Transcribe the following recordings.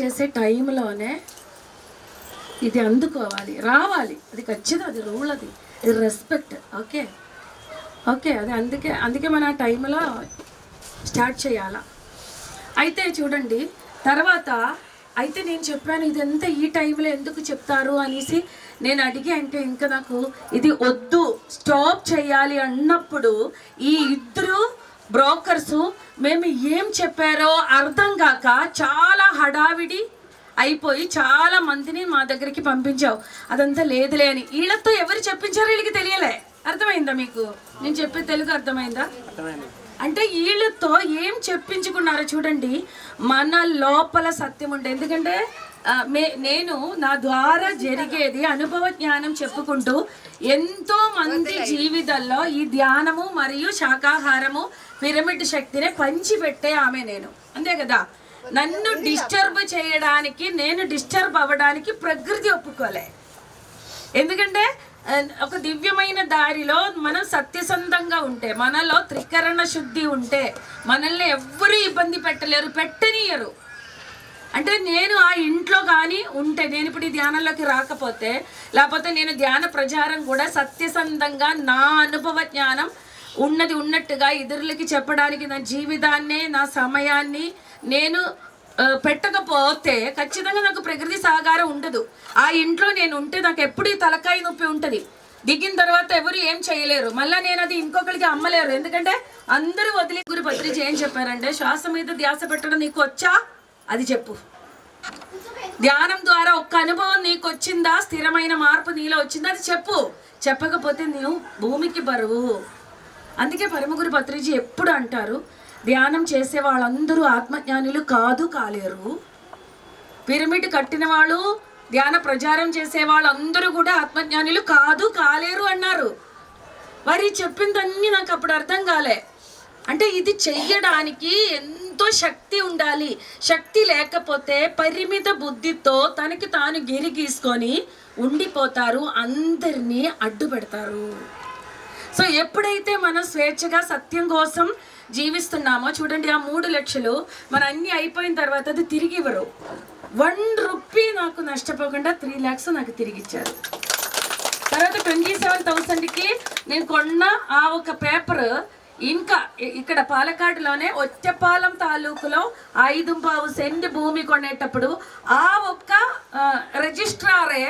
చేసే టైంలోనే ఇది అందుకోవాలి, రావాలి. అది ఖచ్చితంగా, అది రూల్, అది రెస్పెక్ట్. ఓకే ఓకే, అది అందుకే మన ఆ టైంలో స్టార్ట్ చేయాలా. అయితే చూడండి, తర్వాత అయితే నేను చెప్పాను ఇదంతా ఈ టైంలో ఎందుకు చెప్తారు అనేసి నేను అడిగి, అంటే ఇంకా నాకు ఇది వద్దు, స్టాప్ చేయాలి అన్నప్పుడు ఈ ఇద్దరు బ్రోకర్సు మేము ఏం చెప్పారో అర్థం కాక చాలా హడావిడి అయిపోయి చాలా మందిని మా దగ్గరికి పంపించావు. అదంతా లేదులే అని వీళ్ళతో ఎవరు చెప్పించారో వీళ్ళకి తెలియలే. అర్థమైందా మీకు? నేను చెప్పే తెలుగు అర్థమైందా? అంటే వీళ్ళతో ఏం చెప్పించుకున్నారో చూడండి. మన లోపల సత్యం ఉంటే, ఎందుకంటే నేను నా ద్వారా జరిగేది అనుభవ జ్ఞానం చెప్పుకుంటూ ఎంతో మంది జీవితాల్లో ఈ ధ్యానము మరియు శాకాహారము పిరమిడ్ శక్తిని పంచిపెట్టే ఆమె నేను, అంతే కదా. నన్ను డిస్టర్బ్ చేయడానికి, నేను డిస్టర్బ్ అవ్వడానికి ప్రకృతి ఒప్పుకోలే. ఎందుకంటే ఒక దివ్యమైన దారిలో మనం సత్యసంధంగా ఉంటే, మనలో త్రికరణ శుద్ధి ఉంటే మనల్ని ఎవ్వరూ ఇబ్బంది పెట్టనియరు. అంటే నేను ఆ ఇంట్లో కానీ ఉంటే, నేను ఇప్పుడు ఈ ధ్యానంలోకి రాకపోతే, లేకపోతే నేను ధ్యాన ప్రచారం కూడా సత్యసంధంగా నా అనుభవ జ్ఞానం ఉన్నది ఉన్నట్టుగా ఇతరులకి చెప్పడానికి నా జీవితాన్ని, నా సమయాన్ని నేను పెట్టకపోతే ఖచ్చితంగా నాకు ప్రకృతి సహకారం ఉండదు. ఆ ఇంట్లో నేను ఉంటే నాకు ఎప్పుడు తలకాయ నొప్పి ఉంటుంది. దిగిన తర్వాత ఎవరు ఏం చేయలేరు, మళ్ళీ నేను అది ఇంకొకరికి అమ్మలేరు. ఎందుకంటే అందరూ వదిలి. గురు పత్రిజీ ఏం చెప్పారంటే, శ్వాస మీద ధ్యాస పెట్టడం నీకు వచ్చా అది చెప్పు. ధ్యానం ద్వారా ఒక్క అనుభవం నీకు వచ్చిందా, స్థిరమైన మార్పు నీలో వచ్చిందా అది చెప్పు. చెప్పకపోతే నువ్వు భూమికి బరువు. అందుకే పరమగురు పత్రిజీ ఎప్పుడు అంటారు, ధ్యానం చేసే వాళ్ళందరూ ఆత్మజ్ఞానులు కాలేరు. పిరమిడ్ కట్టిన వాళ్ళు, ధ్యాన ప్రచారం చేసే వాళ్ళందరూ కూడా ఆత్మజ్ఞానులు కాలేరు అన్నారు. వారి చెప్పిందన్నీ నాకు అప్పుడు అర్థం కాలే. అంటే ఇది చెయ్యడానికి ఎంతో శక్తి ఉండాలి. శక్తి లేకపోతే పరిమిత బుద్ధితో తనకి తాను గిరి గీసుకొని ఉండిపోతారు, అందరినీ అడ్డు పెడతారు. సో ఎప్పుడైతే మనం స్వేచ్ఛగా సత్యం కోసం జీవిస్తున్నామో చూడండి, ఆ 3 లక్షలు మన అన్నీ అయిపోయిన తర్వాత అది తిరిగి ఇవ్వరు. 1 రూపీ నాకు నష్టపోకుండా 3 lakhs నాకు తిరిగి ఇచ్చారు. తర్వాత 27,000కి నేను కొన్న ఆ ఒక పేపర్ ఇంకా ఇక్కడ పాలకాడులోనే ఒచ్చపాలెం తాలూకులో 5 సెంట్ భూమి కొనేటప్పుడు ఆ ఒక్క రిజిస్ట్రారే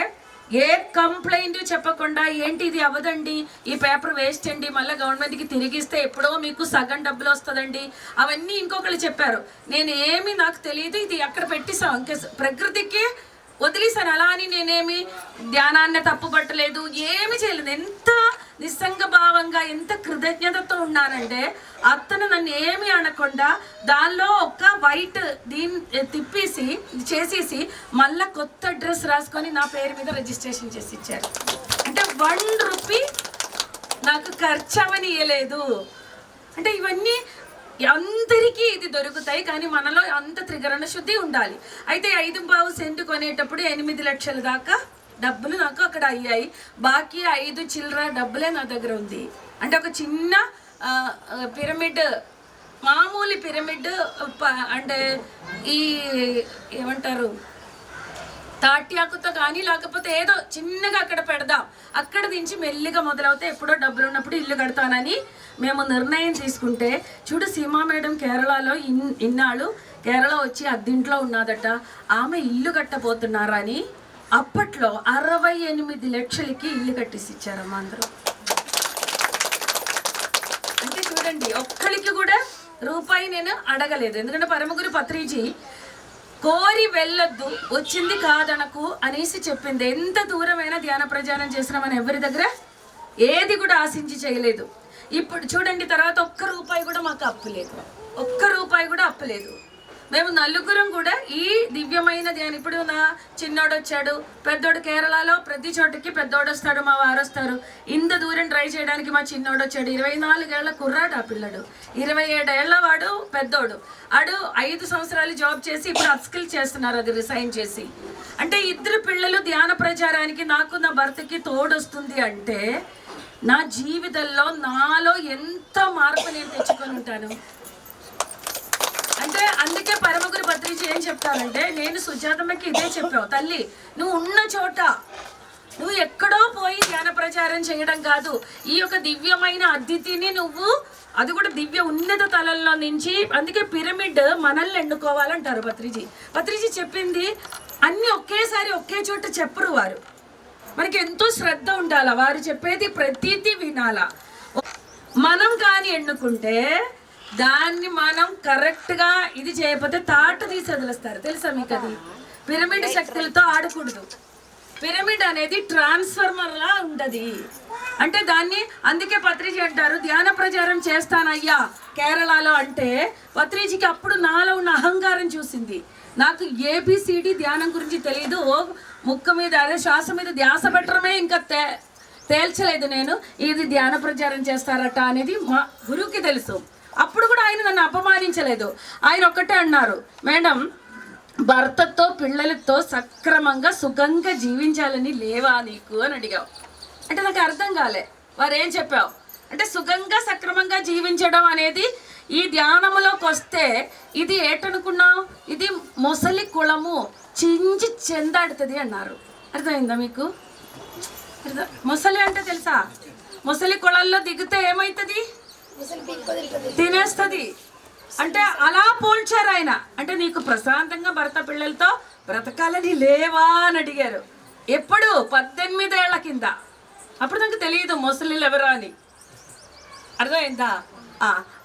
ఏ కంప్లైంట్ చెప్పకుండా, ఏంటి ఇది అవ్వదండి, ఈ పేపర్ వేస్ట్ అండి, మళ్ళీ గవర్నమెంట్కి తిరిగిస్తే ఎప్పుడో మీకు సగం డబ్బులు వస్తుందండి, అవన్నీ ఇంకొకరు చెప్పారు. నేను ఏమి నాకు తెలియదు, ఇది అక్కడ పెట్టేసాం, ఇంకా ప్రకృతికి వదిలేసాను. అలా అని నేనేమి ధ్యానాన్ని తప్పుపట్టలేదు, ఏమి చేయలేదు. ఎంత నిస్సంగ భావంగా, ఎంత కృతజ్ఞతతో ఉన్నానంటే, అతను నన్ను ఏమి అనకుండా దానిలో ఒక వైట్ దీన్ని తిప్పేసి చేసేసి మళ్ళీ కొత్త అడ్రస్ రాసుకొని నా పేరు మీద రిజిస్ట్రేషన్ చేసి ఇచ్చారు. అంటే 1 రూపీ నాకు ఖర్చు అవనియలేదు. అంటే ఇవన్నీ అందరికీ ఇది దొరుకుతాయి, కానీ మనలో అంత త్రికరణ శుద్ధి ఉండాలి. అయితే 5 సెంట్ కొనేటప్పుడు 8 లక్షల దాకా డబ్బులు నాకు అక్కడ అయ్యాయి. బాకీ 5 చిల్లర డబ్బులే నా దగ్గర ఉంది. అంటే ఒక చిన్న పిరమిడ్, మామూలు పిరమిడ్, అంటే ఈ ఏమంటారు తాట్యాకుతో కానీ, లేకపోతే ఏదో చిన్నగా అక్కడ పెడదాం, అక్కడ నుంచి మెల్లిగా మొదలవుతే ఎప్పుడో డబ్బులు ఉన్నప్పుడు ఇల్లు కడతానని మేము నిర్ణయం తీసుకుంటే, చూడు సీమా మేడం కేరళలో ఇన్నాళ్ళు కేరళ వచ్చి అద్దింట్లో ఉన్నదట, ఆమె ఇల్లు కట్టబోతున్నారా అని అప్పట్లో 68 లక్షలకి ఇల్లు కట్టేసి ఇచ్చారమ్మా అందరూ. అంటే చూడండి, ఒక్కరికి కూడా రూపాయి నేను అడగలేదు. ఎందుకంటే పరమగురు పత్రిజీ కోరి వెళ్ళొద్దు, వచ్చింది కాదనకు అనేసి చెప్పింది. ఎంత దూరమైనా ధ్యాన ప్రచారం చేసినా మనం ఎవరి దగ్గర ఏది కూడా ఆశించి చేయలేదు. ఇప్పుడు చూడండి, తర్వాత ఒక్క రూపాయి కూడా మాకు అప్పు లేదు, ఒక్క రూపాయి కూడా అప్పు లేదు. మేము నలుగురం కూడా ఈ దివ్యమైన ధ్యానం, ఇప్పుడు నా చిన్నోడు వచ్చాడు, పెద్దోడు కేరళలో ప్రతి చోటకి పెద్దోడు వస్తాడు, మా వారు వస్తారు. ఇంత దూరం ట్రై చేయడానికి మా చిన్నోడు వచ్చాడు. 24 ఏళ్ల కుర్రాడు ఆ పిల్లడు, 27 ఏళ్ల వాడు పెద్దోడు. ఆడు 5 సంవత్సరాలు జాబ్ చేసి ఇప్పుడు అప్స్కిల్ చేస్తున్నారు, అది రిసైన్ చేసి. అంటే 2 పిల్లలు ధ్యాన ప్రచారానికి నాకు నా భర్తకి తోడొస్తుంది అంటే నా జీవితంలో నాలో ఎంత మార్పు నేను తెచ్చుకొని ఉంటాను. అంటే అందుకే పరమగురు పత్రిక ఏం చెప్తానంటే, నేను సుజాతమ్మకి ఇదే చెప్పావు, తల్లి నువ్వు ఉన్న చోట నువ్వు ఎక్కడో పోయి ధ్యాన ప్రచారం చేయడం కాదు, ఈ యొక్క దివ్యమైన అతిథిని నువ్వు, అది కూడా దివ్య ఉన్నత తలంలో నుంచి. అందుకే పిరమిడ్ మనల్ని ఎన్నుకోవాలంటారు పత్రిజీ చెప్పింది. అన్ని ఒకేసారి ఒకే చోట చెప్పరు వారు, మనకి ఎంతో శ్రద్ధ ఉండాలా, వారు చెప్పేది ప్రతిదీ వినాలా. మనం కానీ ఎన్నుకుంటే దాన్ని మనం కరెక్ట్గా ఇది చేయకపోతే తాట తీసి వదిలేస్తారు. తెలుసా మీకు? అది పిరమిడ్ శక్తులతో ఆడకూడదు. పిరమిడ్ అనేది ట్రాన్స్ఫార్మర్ లా ఉండదు. అంటే దాన్ని అందుకే పత్రిజీ అంటారు, ధ్యాన ప్రచారం చేస్తానయ్యా కేరళలో అంటే, పత్రిజీకి అప్పుడు నాలో ఉన్న అహంకారం చూసింది. నాకు ఏబిసిడి ధ్యానం గురించి తెలియదు, ముక్క మీద అదే శ్వాస మీద ధ్యాస పెట్టడమే ఇంకా తేల్చలేదు నేను, ఇది ధ్యాన ప్రచారం చేస్తారట అనేది మా గురువుకి తెలుసు. అప్పుడు కూడా ఆయన నన్ను అపమానించలేదు. ఆయన ఒక్కటే అన్నారు, మేడం భర్తతో పిల్లలతో సక్రమంగా సుఖంగా జీవించాలని లేవా నీకు అని అడిగావు. అంటే నాకు అర్థం కాలే, వారు ఏం చెప్పావు అంటే, సుఖంగా సక్రమంగా జీవించడం అనేది ఈ ధ్యానంలోకి వస్తే ఇది ఏటనుకున్నావు, ఇది మొసలి కుళము చించి చెందాడుతుంది అన్నారు. అర్థమైందా మీకు? మొసలి అంటే తెలుసా? మొసలి కుళల్లో దిగితే ఏమవుతుంది? తినేస్తుంది. అంటే అలా పోల్చారు ఆయన. అంటే నీకు ప్రశాంతంగా భర్త పిల్లలతో బ్రతకాలని లేవా అని అడిగారు. ఎప్పుడు? 18 ఏళ్ల కింద. అప్పుడు నాకు తెలియదు మొసలిలు ఎవరా అని. అర్థమైందా?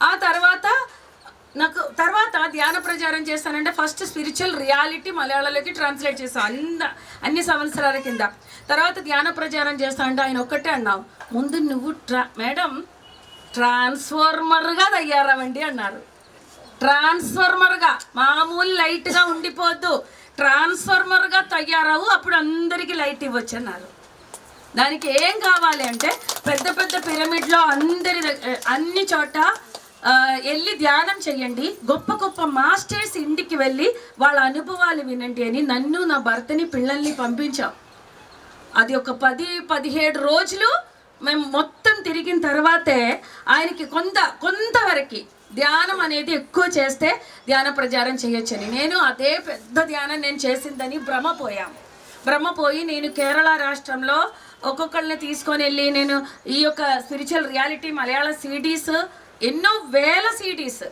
ఆ తర్వాత ధ్యాన ప్రచారం చేస్తానంటే ఫస్ట్ స్పిరిచువల్ రియాలిటీ మలయాళంలోకి ట్రాన్స్లేట్ చేస్తాను అన్ని సంవత్సరాల కింద. తర్వాత ధ్యాన ప్రచారం చేస్తానంటే ఆయన ఒక్కటే అన్నావు, ముందు నువ్వు మేడం ట్రాన్స్ఫార్మర్గా తయారవండి అన్నారు. ట్రాన్స్ఫార్మర్గా, మామూలు లైట్గా ఉండిపోద్దు, ట్రాన్స్ఫార్మర్గా తయారవు, అప్పుడు అందరికీ లైట్ ఇవ్వచ్చు అన్నారు. దానికి ఏం కావాలి అంటే, పెద్ద పెద్ద పిరమిడ్లో అన్ని చోట వెళ్ళి ధ్యానం చెయ్యండి, గొప్ప గొప్ప మాస్టర్స్ ఇంటికి వెళ్ళి వాళ్ళ అనుభవాలు వినండి అని నన్ను, నా భర్తని, పిల్లల్ని పంపించాం. అది ఒక 10-17 రోజులు మేము మొత్తం తిరిగిన తర్వాతే ఆయనకి కొంతవరకు ధ్యానం అనేది ఎక్కువ చేస్తే ధ్యాన ప్రచారం చేయొచ్చని. నేను అదే పెద్ద ధ్యానం నేను చేసిందని భ్రమపోయి నేను కేరళ రాష్ట్రంలో ఒక్కొక్కరిని తీసుకొని వెళ్ళి నేను ఈ యొక్క స్పిరిచువల్ రియాలిటీ మలయాళ సిడీస్, ఎన్నో వేల సిడీస్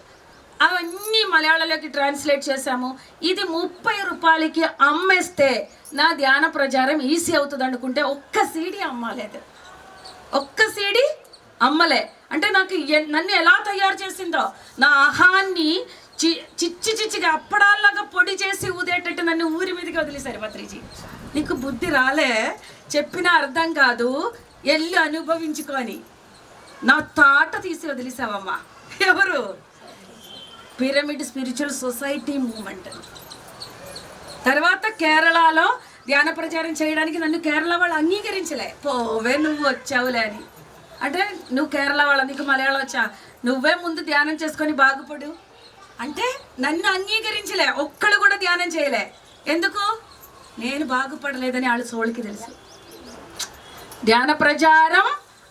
అవన్నీ మలయాళంలోకి ట్రాన్స్లేట్ చేశాము. ఇది 30 రూపాయలకి అమ్మేస్తే నా ధ్యాన ప్రచారం ఈజీ అవుతుంది అనుకుంటే ఒక్క సీడీ అమ్మలేదు, ఒక్క సీడీ అమ్మలే. అంటే నాకు నన్ను ఎలా తయారు చేసిందో, నా అహాన్ని చిచ్చిగా అప్పడాల్లాగా పొడి చేసి ఊదేటట్టు నన్ను ఊరి మీదకి వదిలేశారు. పత్రిజీ నీకు బుద్ధి రాలే, చెప్పిన అర్థం కాదు, వెళ్ళి అనుభవించుకొని నా తాట తీసి వదిలేసావమ్మా. ఎవరు? Pyramid spiritual society moment. తర్వాత కేరళలో ధ్యాన ప్రచారం చేయడానికి నన్ను కేరళ వాళ్ళు అంగీకరించలే. పోవే నువ్వు వచ్చావులే అని. అంటే నువ్వు కేరళ వాళ్ళ, నీకు మలయాళం వచ్చా, నువ్వే ముందు ధ్యానం చేసుకొని బాగుపడు అంటే నన్ను అంగీకరించలే. ఒక్కళ్ళు కూడా ధ్యానం చేయలే. ఎందుకు? నేను బాగుపడలేదని వాళ్ళ సోళ్ళకి తెలుసు. ధ్యాన ప్రచారం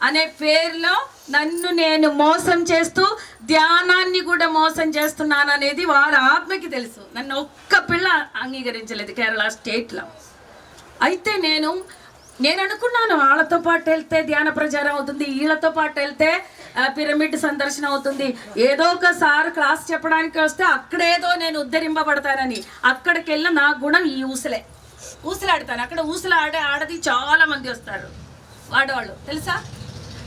అనే పేరులో నన్ను నేను మోసం చేస్తూ ధ్యానాన్ని కూడా మోసం చేస్తున్నాను అనేది వారి ఆత్మకి తెలుసు. నన్ను ఒక్క పిల్ల అంగీకరించలేదు కేరళ స్టేట్లో. అయితే నేను అనుకున్నాను వాళ్ళతో పాటు వెళ్తే ధ్యాన ప్రచారం అవుతుంది, వీళ్ళతో పాటు వెళ్తే పిరమిడ్ సందర్శన అవుతుంది, ఏదో ఒకసారి క్లాస్ చెప్పడానికి వస్తే అక్కడేదో నేను ఉద్ధరింపబడతానని. అక్కడికి వెళ్ళిన నా గుణం ఈ ఊసలాడతాను. అక్కడ ఆడది చాలా మంది వస్తారు ఆడవాళ్ళు, తెలుసా?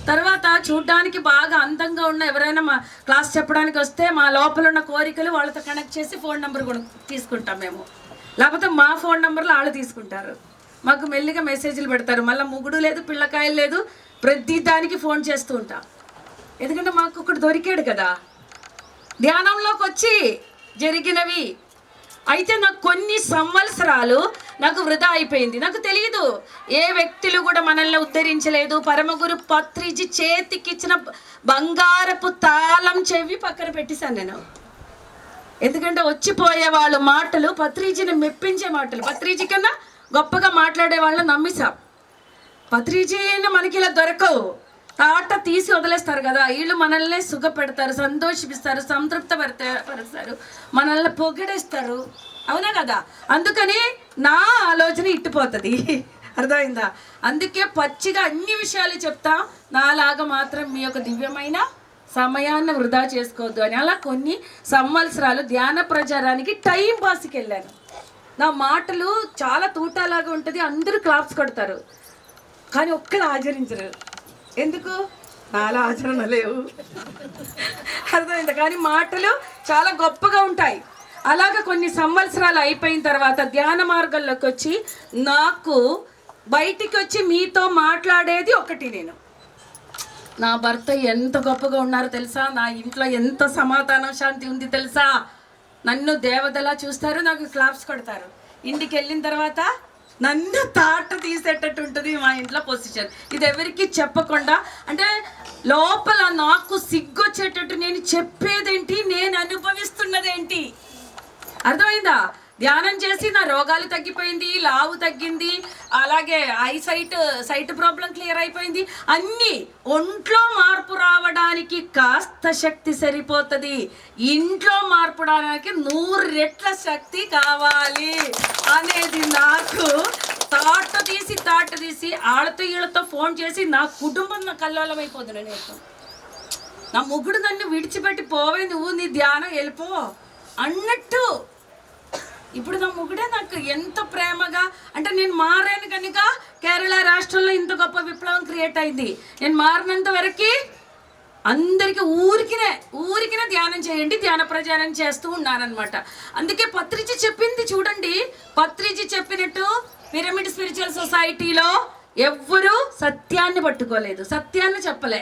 తర్వాత చూడ్డానికి బాగా అందంగా ఉన్న ఎవరైనా మా క్లాస్ చెప్పడానికి వస్తే మా లోపల ఉన్న కోరికలు వాళ్ళతో కనెక్ట్ చేసి ఫోన్ నెంబర్ కూడా తీసుకుంటాం మేము, లేకపోతే మా ఫోన్ నెంబర్లు వాళ్ళు తీసుకుంటారు. మాకు మెల్లిగా మెసేజ్లు పెడతారు. మళ్ళీ ముగుడు లేదు, పిల్లకాయలు లేదు, ప్రతి దానికి ఫోన్ చేస్తూ ఉంటాం. ఎందుకంటే మాకు ఒకటి దొరికాడు కదా ధ్యానంలోకి వచ్చి జరిగినవి. అయితే నాకు కొన్ని సంవత్సరాలు నాకు వృధా అయిపోయింది. నాకు తెలియదు, ఏ వ్యక్తులు కూడా మనల్ని ఉద్ధరించలేదు. పరమగురు పత్రిజీ చేతికిచ్చిన బంగారపు తాళం చెవి పక్కన పెట్టేశాను నేను. ఎందుకంటే వచ్చిపోయే వాళ్ళ మాటలు పత్రిజీని మెప్పించే మాటలు, పత్రిజీ కన్నా గొప్పగా మాట్లాడే వాళ్ళని నమ్మిసాం. పత్రిజీని మనకి ఇలా దొరకవు. తాట తీసి వదిలేస్తారు కదా, వీళ్ళు మనల్ని సుఖపెడతారు, సంతోషిస్తారు, సంతృప్తపరుస్తారు, మనల్ని పొగిడేస్తారు. అవునా కదా? అందుకని నా ఆలోచన ఇట్టిపోతుంది. అర్థమైందా? అందుకే పచ్చిగా అన్ని విషయాలు చెప్తా, నాలాగా మాత్రం మీ యొక్క దివ్యమైన సమయాన్ని వృధా చేసుకోవద్దు అని. అలా కొన్ని సంవత్సరాలు ధ్యాన ప్రచారానికి టైం పాస్కి వెళ్ళాను. నా మాటలు చాలా తూటాలాగా ఉంటుంది, అందరూ క్లాప్స్ కొడతారు, కానీ ఒక్కరు ఆచరించరు. ఎందుకు? చాలా ఆచరణ లేవు. అర్థమైందా? కానీ మాటలు చాలా గొప్పగా ఉంటాయి. అలాగ కొన్ని సంవత్సరాలు అయిపోయిన తర్వాత ధ్యాన మార్గంలోకి వచ్చి నాకు బయటికి వచ్చి మీతో మాట్లాడేది ఒకటి, నేను నా భర్త ఎంత గొప్పగా ఉన్నారో తెలుసా, నా ఇంట్లో ఎంత సమాధానం శాంతి ఉంది తెలుసా, నన్ను దేవతలా చూస్తారు, నాకు క్లాప్స్ కొడతారు. ఇంటికి వెళ్ళిన తర్వాత నన్ను తాట తీసేటట్టు ఉంటుంది మా ఇంట్లో పొజిషన్. ఇది ఎవరికి చెప్పకుండా, అంటే లోపల నాకు సిగ్గొచ్చేటట్టు నేను చెప్పేదేంటి, నేను అనుభవిస్తున్నదేంటి. అర్థమైందా? ధ్యానం చేసి నా రోగాలు తగ్గిపోయింది, లావు తగ్గింది, అలాగే సైట్ ప్రాబ్లం క్లియర్ అయిపోయింది. అన్నీ ఒంట్లో మార్పు రావడానికి కాస్త శక్తి సరిపోతుంది, ఇంట్లో మార్పు రావడానికి 100 రెట్ల శక్తి కావాలి అనేది నాకు తాట తీసి ఆళ్ళతో వీళ్ళతో ఫోన్ చేసి నా కుటుంబం నా కల్లోలం అయిపోతుంది. నేను నా మొగుడు నన్ను విడిచిపెట్టి పోవే, నువ్వు నీ ధ్యానం వెళ్ళిపో అన్నట్టు. ఇప్పుడు నా మొగుడే నాకు ఎంత ప్రేమగా, అంటే నేను మారాను కనుక కేరళ రాష్ట్రంలో ఇంత గొప్ప విప్లవం క్రియేట్ అయింది. నేను మారినంత వరకు అందరికీ ఊరికినే ధ్యానం చేయండి, ధ్యాన ప్రచారం చేస్తూ ఉన్నానన్నమాట. అందుకే పత్రిజీ చెప్పింది చూడండి, పత్రిజీ చెప్పినట్టు పిరమిడ్ స్పిరిచువల్ సొసైటీలో ఎవ్వరూ సత్యాన్ని పట్టుకోలేదు, సత్యాన్ని చెప్పలే.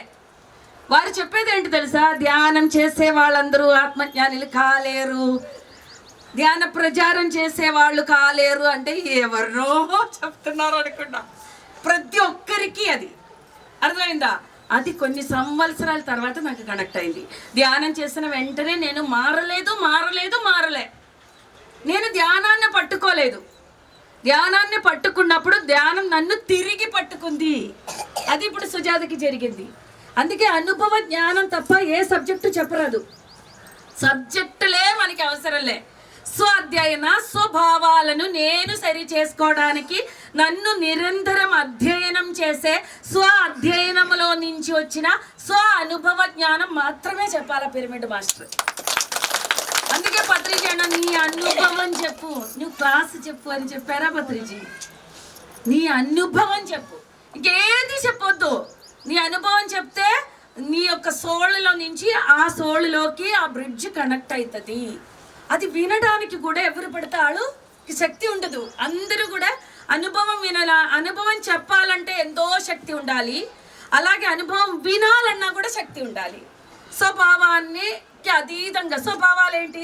వారు చెప్పేది ఏంటి తెలుసా? ధ్యానం చేసే వాళ్ళందరూ ఆత్మజ్ఞానులు కాలేరు, ధ్యాన ప్రచారం చేసేవాళ్ళు కాలేరు అంటే ఎవరో చెప్తున్నారు అనుకున్నా. ప్రతి ఒక్కరికి అది అర్థమైందా? అది కొన్ని సంవత్సరాల తర్వాత నాకు కనెక్ట్ అయింది. ధ్యానం చేసిన వెంటనే నేను మారలే. నేను ధ్యానాన్ని పట్టుకోలేదు. ధ్యానాన్ని పట్టుకున్నప్పుడు ధ్యానం నన్ను తిరిగి పట్టుకుంది. అది ఇప్పుడు సుజాతకి జరిగింది. అందుకే అనుభవ జ్ఞానం తప్ప ఏ సబ్జెక్టు చెప్పరాదు. సబ్జెక్టులే మనకి అవసరంలే. స్వాధ్యాయన స్వభావాలను నేను సరి చేసుకోవడానికి నన్ను నిరంతరం అధ్యయనం చేసే స్వ అధ్యయనంలో నుంచి వచ్చిన స్వ అనుభవ జ్ఞానం మాత్రమే చెప్పాలా పిరమిడ్ మాస్టర్. అందుకే పత్రిజీ అన్న నీ అనుభవం చెప్పు, నువ్వు క్లాస్ చెప్పు అని చెప్పారా పత్రిజీ? నీ అనుభవం చెప్పు, ఇంకేది చెప్పొద్దు. నీ అనుభవం చెప్తే నీ యొక్క సోళ్ళలో నుంచి ఆ సోళ్ళలోకి ఆ బ్రిడ్జ్ కనెక్ట్ అవుతుంది. అది వినడానికి కూడా ఎవరు పడతాడు శక్తి ఉండదు. అందరూ కూడా అనుభవం వినాలా, అనుభవం చెప్పాలంటే ఎంతో శక్తి ఉండాలి, అలాగే అనుభవం వినాలన్నా కూడా శక్తి ఉండాలి. స్వభావానికి అతీతంగా స్వభావాలు ఏంటి?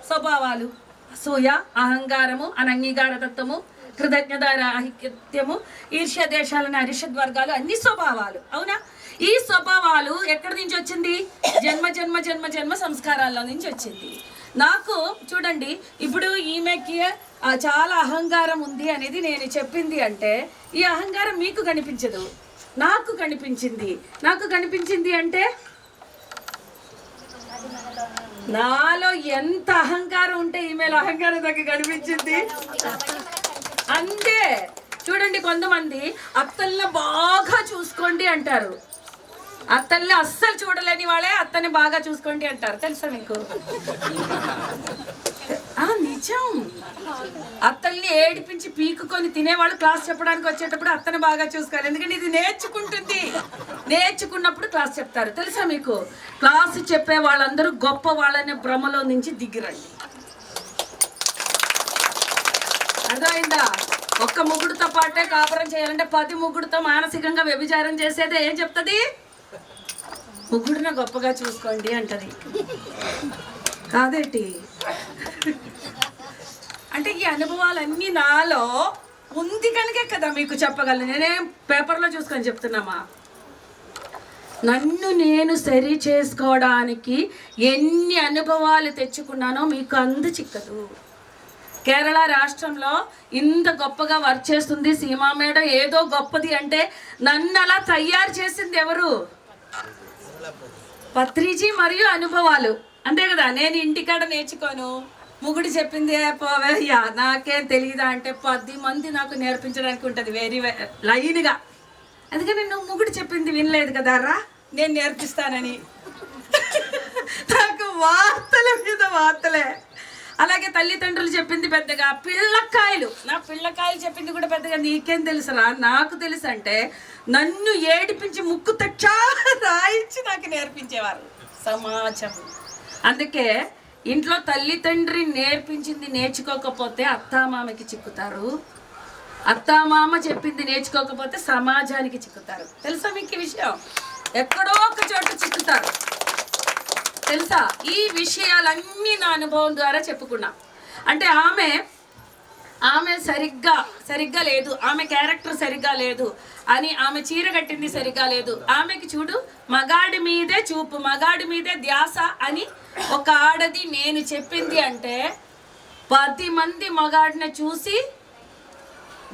స్వభావాలు అసూయ, అహంకారము, అనంగీకారతత్వము, కృతజ్ఞత రాహిత్యము, ఈర్ష్య దేశాలని అరిషద్ వర్గాలు అన్ని స్వభావాలు. అవునా? ఈ స్వభావాలు ఎక్కడి నుంచి వచ్చింది? జన్మ జన్మ జన్మ జన్మ సంస్కారాల్లో నుంచి వచ్చింది. నాకు చూడండి, ఇప్పుడు ఈమెకి చాలా అహంకారం ఉంది అనేది నేను చెప్పింది అంటే ఈ అహంకారం మీకు కనిపించదు, నాకు కనిపించింది అంటే నాలో ఎంత అహంకారం ఉంటే ఈమెలో అహంకారం నాకు కనిపించింది అంతే. చూడండి, కొంతమంది అత్తల్ని బాగా చూసుకోండి అంటారు, అత్తల్ని అస్సలు చూడలేని వాళ్ళే అత్తని బాగా చూసుకోండి అంటారు. తెలుసా మీకు? నిజం. అత్తల్ని ఏడిపించి పీకుకొని తినేవాళ్ళు క్లాస్ చెప్పడానికి వచ్చేటప్పుడు అత్తని బాగా చూసుకోవాలి, ఎందుకంటే ఇది నేర్చుకున్నప్పుడు క్లాస్ చెప్తారు. తెలుసా మీకు? క్లాస్ చెప్పే వాళ్ళందరూ గొప్ప వాళ్ళని భ్రమలో నుంచి దిగిరండి. అర్థమైందా? ఒక్క ముగ్గుడితో పాటే కాపురం చేయాలంటే 10 ముగ్గుడితో మానసికంగా వ్యభిచారం చేసేదే ఏం చెప్తుంది? ముగ్గుడిని గొప్పగా చూసుకోండి అంటది. కాదేంటి? అంటే ఈ అనుభవాలన్నీ నాలో ఉంది కనుకే కదా మీకు చెప్పగలను. నేనేం పేపర్లో చూసుకొని చెప్తున్నామా? నన్ను నేను సరి చేసుకోవడానికి ఎన్ని అనుభవాలు తెచ్చుకున్నానో మీకు చిక్కదు. కేరళ రాష్ట్రంలో ఇంత గొప్పగా వర్క్ చేస్తుంది సీమా మేడం. ఏదో గొప్పది అంటే నన్ను అలా తయారు చేసింది ఎవరు? పత్రిజీ మరియు అనుభవాలు, అంతే కదా. నేను ఇంటికాడ నేర్చుకోను, ముగుడు చెప్పింది పోవయ్యా నాకేం తెలియదా అంటే 10 మంది నాకు నేర్పించడానికి ఉంటుంది వెరీ లైన్గా. అందుకని నువ్వు ముగుడు చెప్పింది వినలేదు కదా రా నేను నేర్పిస్తానని. నాకు వార్తల మీద వార్తలే. అలాగే తల్లిదండ్రులు చెప్పింది పెద్దగా, పిల్లకాయలు నా పిల్లకాయలు చెప్పింది కూడా పెద్దగా. నీకేం తెలుసురా? నాకు తెలుసు అంటే నన్ను ఏడిపించి ముక్కు తచ్చా రాయించి నాకు నేర్పించేవారు సమాజం. అందుకే ఇంట్లో తల్లి తండ్రి నేర్పించింది నేర్చుకోకపోతే అత్తామామకి చిక్కుతారు, అత్తామామ చెప్పింది నేర్చుకోకపోతే సమాజానికి చిక్కుతారు. తెలుసా మీకు ఈ విషయం? ఎక్కడో ఒక చోట చిక్కుతారు తెలుసా. ఈ విషయాలన్నీ నా అనుభవం ద్వారా చెప్పుకున్నా. అంటే ఆమె సరిగ్గా లేదు, ఆమె క్యారెక్టర్ సరిగ్గా లేదు అని, ఆమె చీర కట్టింది సరిగ్గా లేదు, ఆమెకి చూడు మగాడి మీదే చూపు, మగాడి మీదే ధ్యాస అని ఒక ఆడది నేను చెప్పింది అంటే 10 మంది మగాడిని చూసి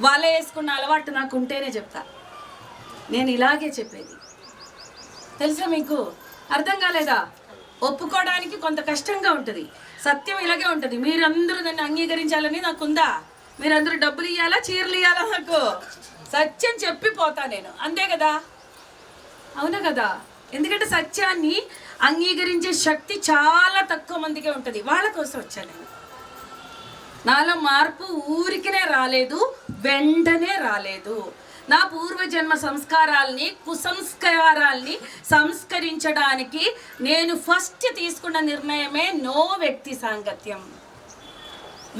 వల వేసుకున్న అలవాటు నాకు ఉంటేనే చెప్తా. నేను ఇలాగే చెప్పేది. తెలుసా మీకు? అర్థం కాలేదా? ఒప్పుకోవడానికి కొంత కష్టంగా ఉంటుంది. సత్యం ఇలాగే ఉంటుంది. మీరందరూ నన్ను అంగీకరించాలని నాకుందా? మీరందరూ డబ్బులు ఇవ్వాలా, చీరలు ఇవ్వాలా? నాకు సత్యం చెప్పిపోతా నేను, అంతే కదా, అవునా కదా? ఎందుకంటే సత్యాన్ని అంగీకరించే శక్తి చాలా తక్కువ మందికే ఉంటుంది. వాళ్ళ కోసం వచ్చాను నేను. నాలో మార్పు ఊరికినే రాలేదు, వెంటనే రాలేదు. నా పూర్వజన్మ సంస్కారాల్ని కుసంస్కారాల్ని సంస్కరించడానికి నేను ఫస్ట్ తీసుకున్న నిర్ణయమే నో వ్యక్తి సాంగత్యం.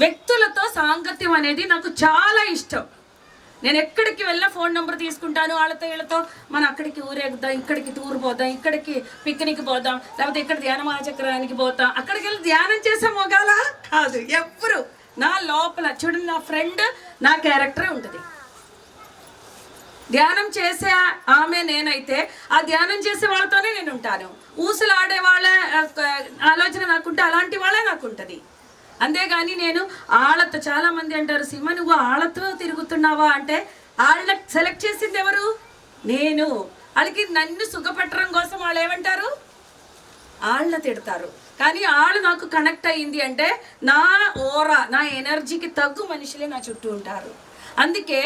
వ్యక్తులతో సాంగత్యం అనేది నాకు చాలా ఇష్టం. నేను ఎక్కడికి వెళ్ళినా ఫోన్ నెంబర్ తీసుకుంటాను. వాళ్ళతో వీళ్ళతో మనం అక్కడికి ఊరేగుద్దాం, ఇక్కడికి టూర్ పోదాం, ఇక్కడికి పిక్నిక్ పోదాం, లేకపోతే ఇక్కడ ధ్యానమాచక్రానికి పోతాం. అక్కడికి వెళ్ళి ధ్యానం చేసే మొగాల కాదు ఎవ్వరు. నా లోపల చూడండి, నా ఫ్రెండ్ నా క్యారెక్టరే ఉంటుంది. ధ్యానం చేసే ఆమె నేనైతే ఆ ధ్యానం చేసే వాళ్ళతోనే నేను ఉంటాను. ఊసులు ఆడే వాళ్ళ ఆలోచన నాకుంటే అలాంటి వాళ్ళే నాకుంటుంది. అంతేగాని నేను ఆళ్ళతో, చాలా మంది అంటారు సీమ నువ్వు ఆళ్ళతో తిరుగుతున్నావా అంటే, వాళ్ళ సెలెక్ట్ చేసింది ఎవరు? నేను. వాళ్ళకి నన్ను సుఖపెట్టడం కోసం వాళ్ళు ఏమంటారు? వాళ్ళ తిడతారు. కానీ వాళ్ళు నాకు కనెక్ట్ అయ్యింది అంటే నా ఓరా, నా ఎనర్జీకి తగ్గు మనుషులే నా చుట్టూ ఉంటారు. అందుకే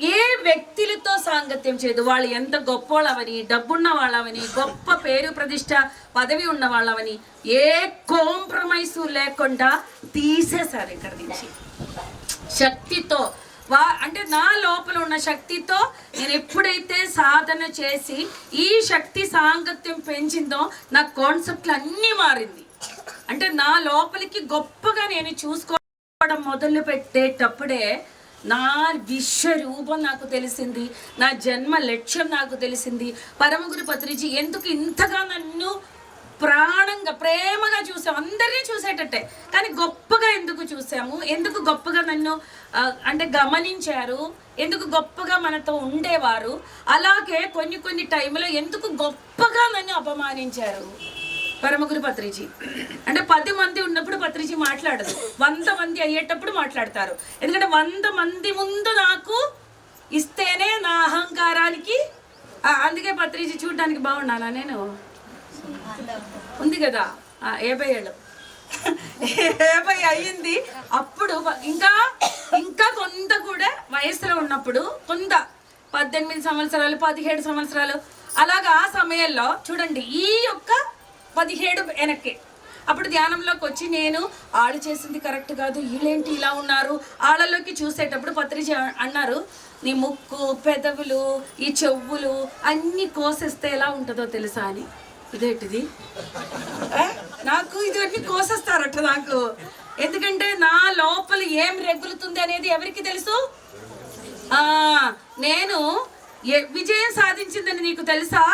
ఏ వ్యక్తులతో సాంగత్యం చేయదు. వాళ్ళు ఎంత గొప్పవాళ్ళవని, డబ్బున్న వాళ్ళవని, గొప్ప పేరు ప్రతిష్ట పదవి ఉన్న వాళ్ళవని ఏ కాంప్రమైజ్ లేకుండా తీసేశారు ఇక్కడ నుంచి. శక్తితో అంటే నా లోపల ఉన్న శక్తితో నేను ఎప్పుడైతే సాధన చేసి ఈ శక్తి సాంగత్యం పెంచిందో నా కాన్సెప్ట్లు అన్నీ మారింది. అంటే నా లోపలికి గొప్పగా నేను చూసుకోవడం మొదలు పెట్టేటప్పుడే నా విశ్వరూపం నాకు తెలిసింది, నా జన్మ లక్ష్యం నాకు తెలిసింది. పరమగురు పత్రిజీ ఎందుకు ఇంతగా నన్ను ప్రాణంగా ప్రేమగా చూసాము, అందరినీ చూసేటట్టే, కానీ గొప్పగా ఎందుకు చూసాము, ఎందుకు గొప్పగా నన్ను అంటే గమనించారు, ఎందుకు గొప్పగా మనతో ఉండేవారు. అలాగే కొన్ని టైంలో ఎందుకు గొప్పగా నన్ను అపమానించారు పరమగురు పత్రిజీ. అంటే 10 మంది ఉన్నప్పుడు పత్రిజీ మాట్లాడదు, 100 మంది అయ్యేటప్పుడు మాట్లాడతారు. ఎందుకంటే 100 మంది ముందు నాకు ఇస్తేనే నా అహంకారానికి. అందుకే పత్రిజీ చూడడానికి బాగున్నానా నేను? ఉంది కదా 50 ఏళ్ళు 50 అయ్యింది. అప్పుడు ఇంకా కొంత కూడా వయసులో ఉన్నప్పుడు కొంత 18 సంవత్సరాలు 17 సంవత్సరాలు అలాగా ఆ సమయంలో చూడండి, ఈ యొక్క 17 వెనక్కి అప్పుడు ధ్యానంలోకి వచ్చి నేను ఆడు చేసింది కరెక్ట్ కాదు, వీళ్ళేంటి ఇలా ఉన్నారు, ఆళ్ళలోకి చూసేటప్పుడు పత్రిజీ అన్నారు నీ ముక్కు పెదవులు ఈ చెవులు అన్నీ కోసేస్తే ఎలా ఉంటుందో తెలుసా అని. ఇదేంటిది నాకు ఇవన్నీ కోసేస్తారట నాకు. ఎందుకంటే నా లోపల ఏం రెగులుతుంది అనేది ఎవరికి తెలుసు? నేను విజయం సాధించిందని నీకు తెలుసా?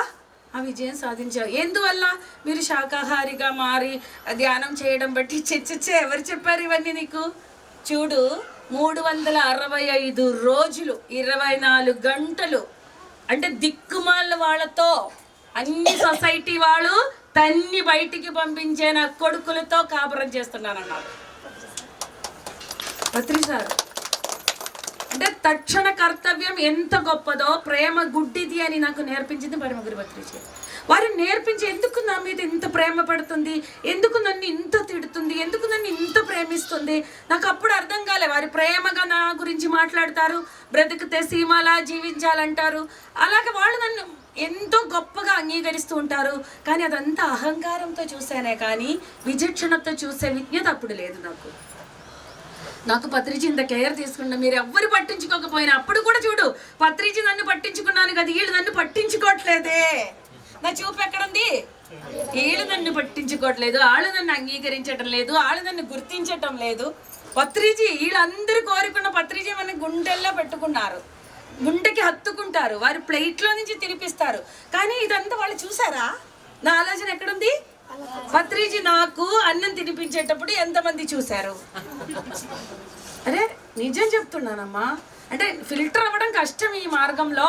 ఆ విజయం సాధించావు ఎందువల్ల? మీరు శాకాహారిగా మారి ధ్యానం చేయడం బట్టి చచ్చే ఎవరు చెప్పారు ఇవన్నీ నీకు? చూడు 365 రోజులు 24 గంటలు అంటే దిక్కుమాల వాళ్ళతో, అన్ని సొసైటీ వాళ్ళు తన్ని బయటికి పంపించే నా కొడుకులతో కాపురం చేస్తున్నానన్నారు. పత్రి సార్ అంటే తక్షణ కర్తవ్యం ఎంత గొప్పదో, ప్రేమ గుడ్డిది అని నాకు నేర్పించింది పరమగురు పత్రిజీ. వారు నేర్పించి ఎందుకు నా మీద ఇంత ప్రేమ పడుతుంది, ఎందుకు నన్ను ఇంత తిడుతుంది, ఎందుకు నన్ను ఇంత ప్రేమిస్తుంది, నాకు అప్పుడు అర్థం కాలే. వారు ప్రేమగా నా గురించి మాట్లాడతారు, బ్రతికితే సీమాలా జీవించాలంటారు. అలాగే వాళ్ళు నన్ను ఎంతో గొప్పగా అంగీకరిస్తూ ఉంటారు. కానీ అదంతా అహంకారంతో చూసానే కానీ విచక్షణతో చూసే విజ్ఞత అప్పుడు లేదు నాకు పత్రిజీ ఇంత కేర్ తీసుకున్నా. మీరు ఎవ్వరు పట్టించుకోకపోయినా అప్పుడు కూడా చూడు, పత్రిజీ నన్ను పట్టించుకున్నాను కదా, వీళ్ళు నన్ను పట్టించుకోవట్లేదే. నా చూపు ఎక్కడుంది? వీళ్ళు నన్ను పట్టించుకోవట్లేదు, వాళ్ళు నన్ను అంగీకరించడం లేదు, వాళ్ళు నన్ను గుర్తించటం లేదు. పత్రిజీ వీళ్ళందరూ కోరుకున్న పత్రిజీ మన గుండెల్లో పెట్టుకున్నారు, గుండెకి హత్తుకుంటారు, వారి ప్లేట్లో నుంచి తినిపిస్తారు. కానీ ఇదంతా వాళ్ళు చూసారా? నా ఆలోచన ఎక్కడుంది? పత్రిజీ నాకు అన్నం తినిపించేటప్పుడు ఎంతమంది చూశారు? అరే నిజం చెప్తున్నానమ్మా, అంటే ఫిల్టర్ అవ్వడం కష్టం ఈ మార్గంలో.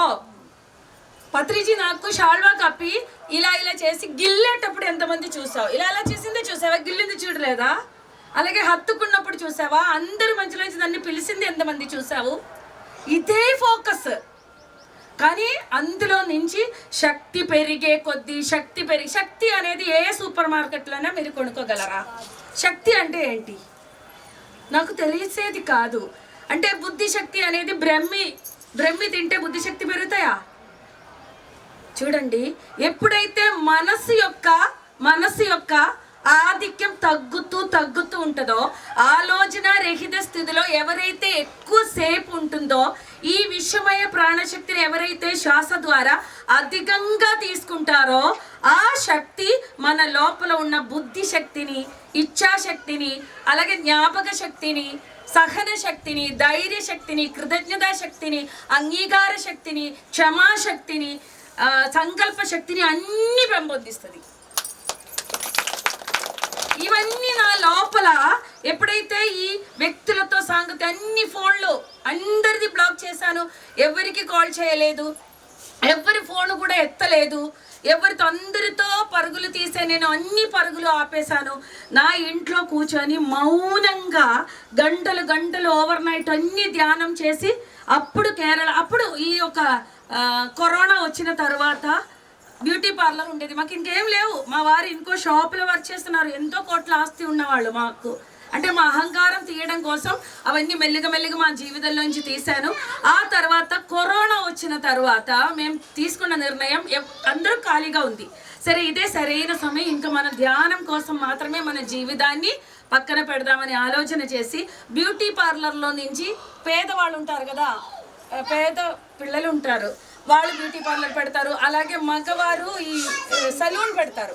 పత్రిజీ నాకు షాల్వా కప్పి ఇలా చేసి గిల్లేటప్పుడు ఎంతమంది చూసావు? ఇలా చేసిందే చూసావా? గిల్లింది చూడలేదా? అలాగే హత్తుకున్నప్పుడు చూసావా? అందరూ మధ్యలోంచి దాన్ని పిలిచింది ఎంతమంది చూసావు? ఇదే ఫోకస్. కానీ అందులో నుంచి శక్తి పెరిగే కొద్దీ శక్తి అనేది ఏ సూపర్ మార్కెట్లోనే మీరు కొనుక్కోగలరా? శక్తి అంటే ఏంటి నాకు తెలిసేది కాదు. అంటే బుద్ధి శక్తి అనేది బ్రహ్మి తింటే బుద్ధి శక్తి పెరుగుతాయా? చూడండి, ఎప్పుడైతే మనసు యొక్క ఆధిక్యం తగ్గుతూ ఉంటుందో, ఆలోచన రహిత స్థితిలో ఎవరైతే ఎక్కువసేపు ఉంటుందో, ఈ విషమయ ప్రాణశక్తిని ఎవరైతే శ్వాస ద్వారా అధికంగా తీసుకుంటారో, ఆ శక్తి మన లోపల ఉన్న బుద్ధి శక్తిని, ఇచ్ఛాశక్తిని, అలాగే జ్ఞాపక శక్తిని, సహన శక్తిని, ధైర్య శక్తిని, కృతజ్ఞతా శక్తిని, అంగీకార శక్తిని, క్షమాశక్తిని, సంకల్ప శక్తిని అన్ని పెంపొందిస్తుంది. ఇవన్నీ నా లోపల ఎప్పుడైతే ఈ వ్యక్తులతో సాంగతి అన్ని ఫోన్లు అందరిది బ్లాక్ చేశాను, ఎవరికి కాల్ చేయలేదు, ఎవరి ఫోన్ కూడా ఎత్తలేదు, ఎవరితో అందరితో పరుగులు తీసే నేను అన్ని పరుగులు ఆపేశాను. నా ఇంట్లో కూర్చొని మౌనంగా గంటలు ఓవర్ నైట్ అన్ని ధ్యానం చేసి అప్పుడు ఈ యొక్క కరోనా వచ్చిన తర్వాత బ్యూటీ పార్లర్ ఉండేది మాకు, ఇంకేం లేవు. మా వారు ఇంకో షాప్లో వర్క్ చేస్తున్నారు, ఎంతో కోట్ల ఆస్తి ఉన్నవాళ్ళు. మాకు అంటే మా అహంకారం తీయడం కోసం అవన్నీ మెల్లిగా మా జీవితంలోంచి తీశాను. ఆ తర్వాత కరోనా వచ్చిన తర్వాత మేము తీసుకున్న నిర్ణయం, అందరూ ఖాళీగా ఉంది, సరే ఇదే సరైన సమయం, ఇంకా మన ధ్యానం కోసం మాత్రమే మన జీవితాన్ని పక్కన పెడదామని ఆలోచన చేసి బ్యూటీ పార్లర్లో నుంచి పేదవాళ్ళు ఉంటారు కదా, పేద పిల్లలు ఉంటారు, వాళ్ళు బ్యూటీ పార్లర్ పెడతారు. అలాగే మగవారు ఈ సలూన్ పెడతారు,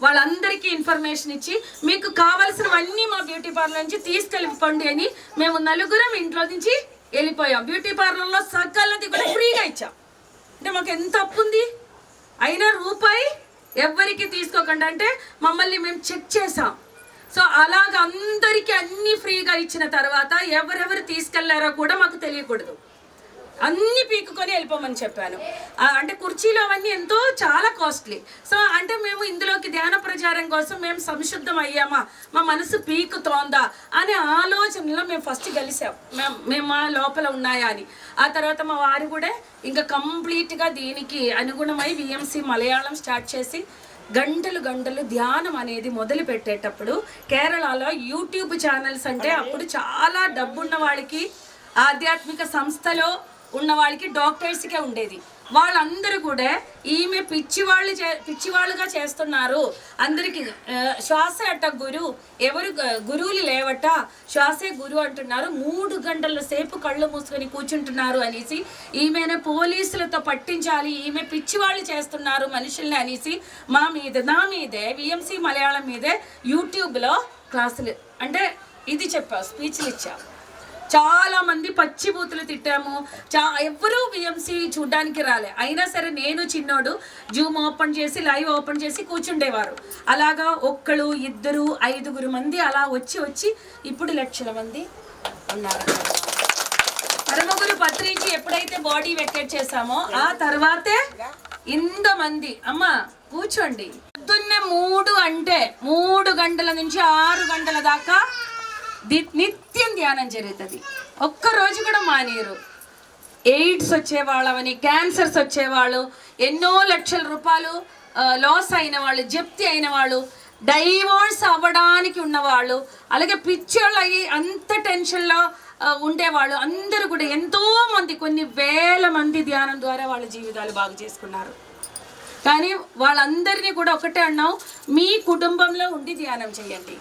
వాళ్ళందరికీ ఇన్ఫర్మేషన్ ఇచ్చి మీకు కావాల్సినవన్నీ మా బ్యూటీ పార్లర్ నుంచి తీసుకెళ్ళిపోండి అని మేము నలుగురం ఇంట్లో నుంచి వెళ్ళిపోయాం. బ్యూటీ పార్లర్లో సగలది కూడా ఫ్రీగా ఇచ్చాం. అంటే మాకు ఎంత అప్పు ఉంది, అయినా రూపాయి ఎవరికి తీసుకోకుండా అంటే మమ్మల్ని మేము చెక్ చేసాం. సో అలాగ అందరికీ అన్ని ఫ్రీగా ఇచ్చిన తర్వాత ఎవరెవరు తీసుకెళ్లారో కూడా మాకు తెలియకూడదు, అన్ని పీక్కుకొని వెళ్ళిపోమని చెప్పాను. అంటే కుర్చీలు అవన్నీ చాలా కాస్ట్లీ. సో అంటే మేము ఇందులోకి ధ్యాన ప్రచారం కోసం మేము సంశుద్ధం అయ్యామా, మా మనసు పీకుతోందా అనే ఆలోచనలో మేము ఫస్ట్ కలిసాం, మేము మా లోపల ఉన్నాయా అని. ఆ తర్వాత మా వారు కూడా ఇంకా కంప్లీట్గా దీనికి అనుగుణమై విఎంసి మలయాళం స్టార్ట్ చేసి గంటలు ధ్యానం అనేది మొదలు పెట్టేటప్పుడు కేరళలో యూట్యూబ్ ఛానల్స్ అంటే అప్పుడు చాలా డబ్బున్న వాళ్ళకి, ఆధ్యాత్మిక సంస్థలో ఉన్న వాళ్ళకి, డాక్టర్స్కే ఉండేది. వాళ్ళందరూ కూడా ఈమె పిచ్చివాళ్ళుగా చేస్తున్నారు, అందరికి శ్వాస అట్ట ఎవరు గురువులు లేవట, శ్వాసే గురువు అంటున్నారు, 3 గంటల సేపు కళ్ళు మూసుకొని కూర్చుంటున్నారు అనేసి ఈమెను పోలీసులతో పట్టించాలి, ఈమె పిచ్చివాళ్ళు చేస్తున్నారు మనుషుల్ని అనేసి నా మీదే విఎంసి మలయాళం మీదే యూట్యూబ్లో క్లాసులు అంటే ఇది స్పీచ్లు ఇచ్చా. చాలా మంది పచ్చి బూతులు తిట్టాము, ఎవ్వరూ విఎంసి చూడ్డానికి రాలే. అయినా సరే నేను చిన్నోడు జూమ్ ఓపెన్ చేసి లైవ్ ఓపెన్ చేసి కూర్చుండేవారు. అలాగా 1, 2, 5 మంది అలా వచ్చి ఇప్పుడు లక్షల మంది ఉన్నారు. పరమగురు పత్రిజీ ఎప్పుడైతే బాడీ వెకేట్ చేశామో ఆ తర్వాతే ఇంతమంది అమ్మ కూర్చోండి. పొద్దున్నే 3 గంటల నుంచి 6 గంటల దాకా నిత్యం ధ్యానం జరుగుతుంది, ఒక్కరోజు కూడా మానేరు. ఎయిడ్స్ వచ్చేవాళ్ళని, క్యాన్సర్స్ వచ్చేవాళ్ళు, ఎన్నో లక్షల రూపాయలు లాస్ అయిన వాళ్ళు, జప్తి అయిన వాళ్ళు, డైవోర్స్ అవ్వడానికి ఉన్నవాళ్ళు, అలాగే పిచ్చోళ్ళు అయ్యి అంత టెన్షన్లో ఉండేవాళ్ళు అందరూ కూడా ఎంతోమంది, కొన్ని వేల మంది ధ్యానం ద్వారా వాళ్ళ జీవితాలు బాగు చేసుకున్నారు. కానీ వాళ్ళందరినీ కూడా ఒకటే అన్నాం, మీ కుటుంబంలో ఉండి ధ్యానం చేయండి.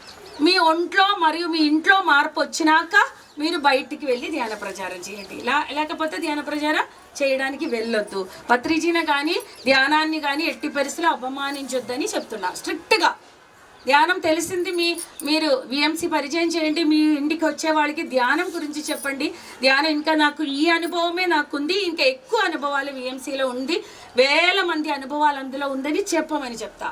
మీ ఒంట్లో మరియు మీ ఇంట్లో మార్పు వచ్చినాక మీరు బయటికి వెళ్ళి ధ్యాన ప్రచారం చేయండి. లేకపోతే ధ్యాన ప్రచారం చేయడానికి వెళ్ళొద్దు. పత్రిజీని కానీ ధ్యానాన్ని కానీ ఎట్టి పరిస్థితుల్లో అవమానించొద్దని చెప్తున్నా స్ట్రిక్ట్గా. ధ్యానం తెలిసింది మీరు విఎంసి పరిచయం చేయండి, మీ ఇంటికి వచ్చే వాళ్ళకి ధ్యానం గురించి చెప్పండి. ధ్యానం ఇంకా నాకు ఈ అనుభవమే నాకుంది, ఇంకా ఎక్కువ అనుభవాలు విఎంసిలో ఉంది, వేల మంది అనుభవాలు అందులో ఉందని చెప్పమని చెప్తా.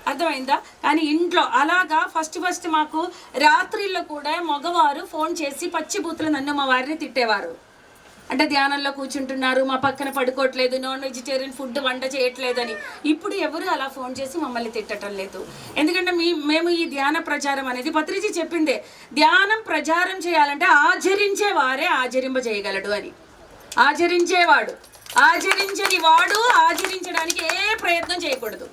అర్థమైందా? కానీ ఇంట్లో అలాగా ఫస్ట్ మాకు రాత్రిలో కూడా మగవారు ఫోన్ చేసి పచ్చిబూతులు నన్ను మా వారిని తిట్టేవారు. అంటే ధ్యానంలో కూర్చుంటున్నారు, మా పక్కన పడుకోవట్లేదు, నాన్ వెజిటేరియన్ ఫుడ్ వంట చేయట్లేదని. ఇప్పుడు ఎవరు అలా ఫోన్ చేసి మమ్మల్ని తిట్టడం లేదు. ఎందుకంటే మేము ఈ ధ్యాన ప్రచారం అనేది పత్రిజీ చెప్పిందే, ధ్యానం ప్రచారం చేయాలంటే ఆచరించే వారే ఆచరింపజేయగలడు అని. ఆచరించేవాడు, ఆచరించని వాడు ఆచరించడానికి ఏ ప్రయత్నం చేయకూడదు.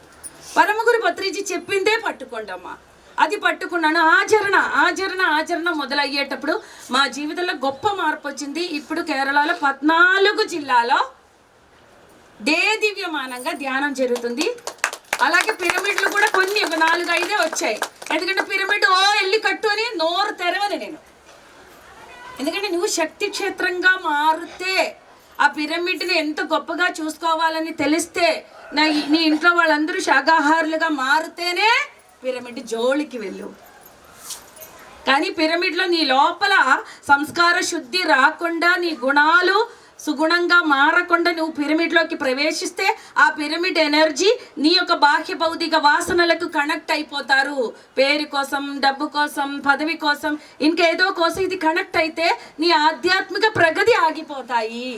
పరమగురు పత్రిజీ చెప్పిందే పట్టుకోండి అమ్మా. అది పట్టుకున్నాను. ఆచరణ మొదలయ్యేటప్పుడు మా జీవితంలో గొప్ప మార్పు వచ్చింది. ఇప్పుడు కేరళలో 14 జిల్లాలో దివ్యమానంగా ధ్యానం జరుగుతుంది. అలాగే పిరమిడ్లు కూడా కొన్ని 4-5 వచ్చాయి. ఎందుకంటే పిరమిడ్ వెళ్ళి కట్టు అని నోరు తెరవదు నేను. ఎందుకంటే నువ్వు శక్తి క్షేత్రంగా మారితే, ఆ పిరమిడ్ని ఎంత గొప్పగా చూసుకోవాలని తెలిస్తే, నీ ఇంట్లో వాళ్ళందరూ శాకాహారులుగా మారితేనే పిరమిడ్ జోలికి వెళ్ళు. కానీ పిరమిడ్లో నీ లోపల సంస్కార శుద్ధి రాకుండా, నీ గుణాలు సుగుణంగా మారకుండా నువ్వు పిరమిడ్లోకి ప్రవేశిస్తే, ఆ పిరమిడ్ ఎనర్జీ నీ యొక్క బాహ్య భౌతిక వాసనలకు కనెక్ట్ అయిపోతారు. పేరు కోసం, డబ్బు కోసం, పదవి కోసం, ఇంకేదో కోసం ఇది కనెక్ట్ అయితే నీ ఆధ్యాత్మిక ప్రగతి ఆగిపోతాయి.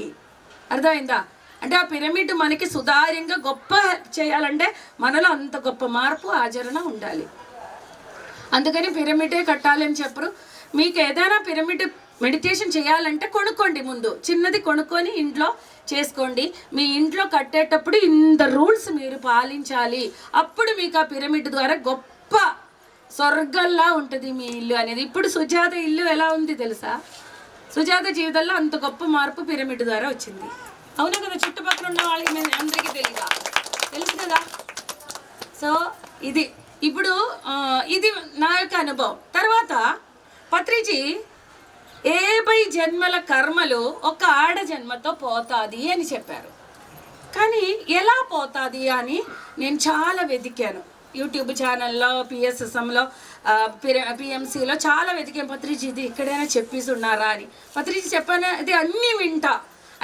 అర్థమైందా? అంటే ఆ పిరమిడ్ మనకి సుధార్యంగా గొప్ప చేయాలంటే మనలో అంత గొప్ప మార్పు ఆచరణ ఉండాలి. అందుకని పిరమిడే కట్టాలని చెప్పరు. మీకు ఏదైనా పిరమిడ్ మెడిటేషన్ చేయాలంటే కొనుక్కోండి, ముందు చిన్నది కొనుక్కొని ఇంట్లో చేసుకోండి. మీ ఇంట్లో కట్టేటప్పుడు ఇంత రూల్స్ మీరు పాలించాలి. అప్పుడు మీకు ఆ పిరమిడ్ ద్వారా గొప్ప స్వర్గంలా ఉంటుంది మీ ఇల్లు అనేది. ఇప్పుడు సుజాత ఇల్లు ఎలా ఉంది తెలుసా? సుజాత జీవితంలో అంత గొప్ప మార్పు పిరమిడ్ ద్వారా వచ్చింది. అవునా కదా? చుట్టుపక్కల ఉన్న వాళ్ళకి అందరికీ తెలుసు కదా. సో ఇది ఇప్పుడు ఇది నా యొక్క అనుభవం. తర్వాత పత్రిజీ 50 జన్మల కర్మలు ఒక ఆడ జన్మతో పోతుంది అని చెప్పారు. కానీ ఎలా పోతుంది అని నేను చాలా వెతికాను. యూట్యూబ్ ఛానల్లో, పిఎస్ఎస్ఎంలో, పిఎంసీలో చాలా వెతికాను. పత్రిజీ ఇది ఎక్కడైనా చెప్పేసి ఉన్నారా అని. పత్రిజీ చెప్పాను, ఇది అన్నీ వింటా,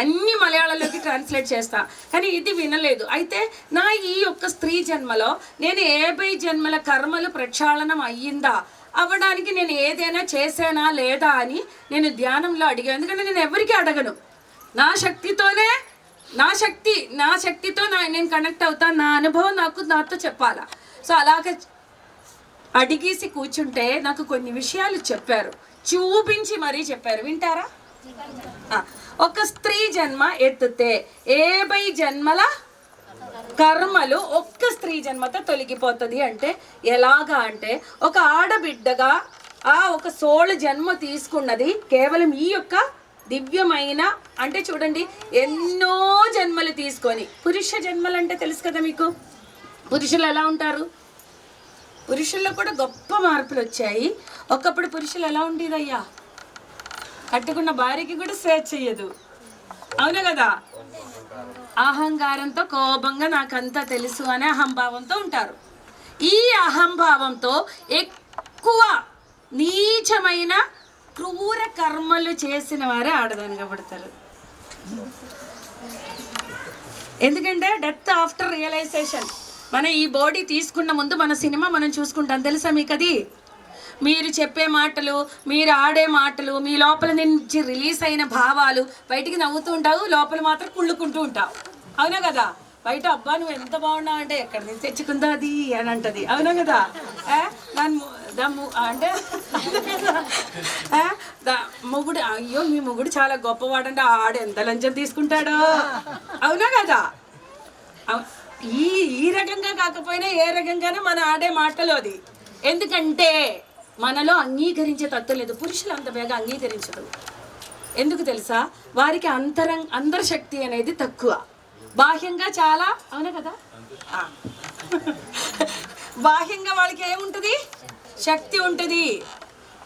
అన్ని మలయాళంలోకి ట్రాన్స్లేట్ చేస్తా, కానీ ఇది వినలేదు. అయితే నా ఈ యొక్క స్త్రీ జన్మలో నేను 50 జన్మల కర్మలు ప్రక్షాళనం అయ్యిందా, అవ్వడానికి నేను ఏదైనా చేశానా లేదా అని నేను ధ్యానంలో అడిగాను. ఎందుకంటే నేను ఎవరికి అడగను, నా శక్తితో నేను కనెక్ట్ అవుతాను. నా అనుభవం నాతో చెప్పాలా. సో అలాగే అడిగేసి కూర్చుంటే నాకు కొన్ని విషయాలు చెప్పారు, చూపించి మరీ చెప్పారు. వింటారా? ఒక స్త్రీ జన్మ ఎత్తితే 50 జన్మల కర్మలు ఒక్క స్త్రీ జన్మతో తొలగిపోతుంది అంటే ఎలాగా అంటే, ఒక ఆడబిడ్డగా ఒక సోళ జన్మ తీసుకున్నది కేవలం ఈ యొక్క దివ్యమైన, అంటే చూడండి ఎన్నో జన్మలు తీసుకొని. పురుష జన్మలు అంటే తెలుసు కదా మీకు, పురుషులు ఎలా ఉంటారు? పురుషుల్లో కూడా గొప్ప మార్పులు వచ్చాయి. ఒకప్పుడు పురుషులు ఎలా ఉండేదయ్యా, కట్టుకున్న భార్యకి కూడా స్వేచ్ఛ ఇయ్యదు. అవునా కదా? అహంకారంతో, కోపంగా నాకంతా తెలుసు అనే అహంభావంతో ఉంటారు. ఈ అహంభావంతో ఎక్కువ నీచమైన క్రూర కర్మలు చేసిన వారే ఆడదానిగా పడతారు. ఎందుకంటే డెత్ ఆఫ్టర్ రియలైజేషన్. మన ఈ బాడీ తీసుకున్న ముందు మన సినిమా మనం చూసుకుంటాం, తెలుసా మీకు అది? మీరు చెప్పే మాటలు, మీరు ఆడే మాటలు, మీ లోపల నుంచి రిలీజ్ అయిన భావాలు, బయటికి నవ్వుతూ ఉంటావు, లోపల మాత్రం కుళ్ళుకుంటూ ఉంటావు. అవునా కదా? బయట అబ్బా నువ్వు ఎంత బాగున్నావు అంటే ఎక్కడ నుంచి తెచ్చుకుందా అది అని అంటది. అవునా కదా? అంటే మొగుడు, అయ్యో మీ మొగుడు చాలా గొప్పవాడంటే ఆడు ఎంత లంచం తీసుకుంటాడో. అవునా కదా? ఈ రకంగా కాకపోయినా ఏ రకంగానే మన ఆడే మాటలు అది. ఎందుకంటే మనలో అంగీకరించే తత్వం లేదు. పురుషులు అంత బేగా అంగీకరించరు. ఎందుకు తెలుసా? వారికి అంతర్శక్తి అనేది తక్కువ, బాహ్యంగా చాలా. అవునా కదా? బాహ్యంగా వాళ్ళకి ఏముంటుంది? శక్తి ఉంటుంది.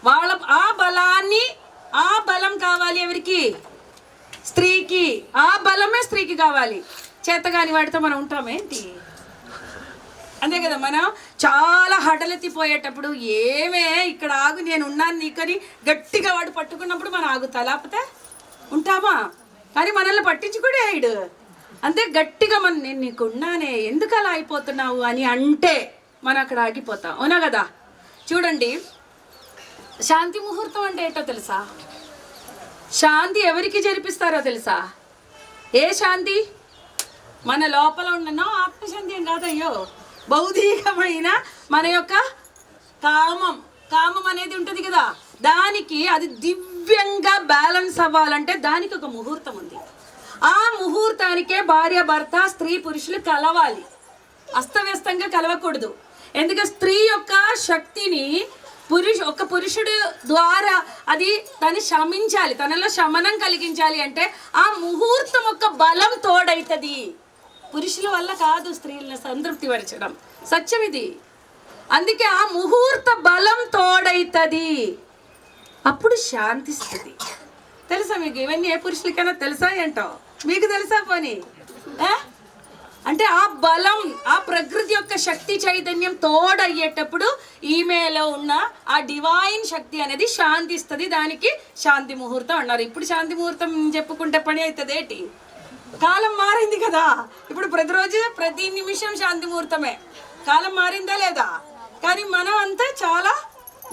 వాళ్ళ ఆ బలం కావాలి ఎవరికి? స్త్రీకి. ఆ బలమే స్త్రీకి కావాలి. చేతగాని వాడితో మనం ఉంటామేంటి? అంతే కదా? మనం చాలా హడలెత్తిపోయేటప్పుడు ఏమే ఇక్కడ ఆగు నేను ఉన్నాను నీకని గట్టిగా వాడు పట్టుకున్నప్పుడు మనం ఆగుతా, లేకపోతే ఉంటామా? కానీ మనల్ని పట్టించుకునే ఆయుడు అంతే గట్టిగా నేను నీకు ఉన్నానే ఎందుకు అలా అయిపోతున్నావు అని అంటే మనం అక్కడ ఆగిపోతాం. అవునా కదా? చూడండి, శాంతి ముహూర్తం అంటే ఏంటో తెలుసా? శాంతి ఎవరికి జరిపిస్తారో తెలుసా? ఏ శాంతి? మన లోపల ఉన్న ఆత్మశాంతి ఏం కాదయ్యో, భౌతికమైన మన యొక్క కామం అనేది ఉంటుంది కదా, దానికి అది దివ్యంగా బ్యాలెన్స్ అవ్వాలంటే దానికి ఒక ముహూర్తం ఉంది. ఆ ముహూర్తానికే భార్య భర్త స్త్రీ పురుషులు కలవాలి, అస్తవ్యస్తంగా కలవకూడదు. ఎందుకంటే స్త్రీ యొక్క శక్తిని ఒక పురుషుడు ద్వారా అది తను శమించాలి, తనలో శమనం కలిగించాలి అంటే ఆ ముహూర్తం యొక్క బలం తోడైతుంది. పురుషుల వల్ల కాదు స్త్రీలను సంతృప్తిపరచడం, సత్యం ఇది. అందుకే ఆ ముహూర్త బలం తోడైతుంది, అప్పుడు శాంతిస్తుంది. తెలుసా మీకు ఇవన్నీ? ఏ పురుషులకైనా తెలుసా ఏంటో? మీకు తెలుసా పోనీ? అంటే ఆ బలం, ఆ ప్రకృతి యొక్క శక్తి చైతన్యం తోడయ్యేటప్పుడు ఈమెలో ఉన్న ఆ డివైన్ శక్తి అనేది శాంతిస్తుంది. దానికి శాంతి ముహూర్తం అన్నారు. ఇప్పుడు శాంతి ముహూర్తం చెప్పుకుంటే పని అవుతుంది ఏంటి? కాలం మారింది కదా. ఇప్పుడు ప్రతిరోజు ప్రతి నిమిషం శాంతి ముహూర్తమే. కాలం మారిందా లేదా? కానీ మనం అంతా చాలా,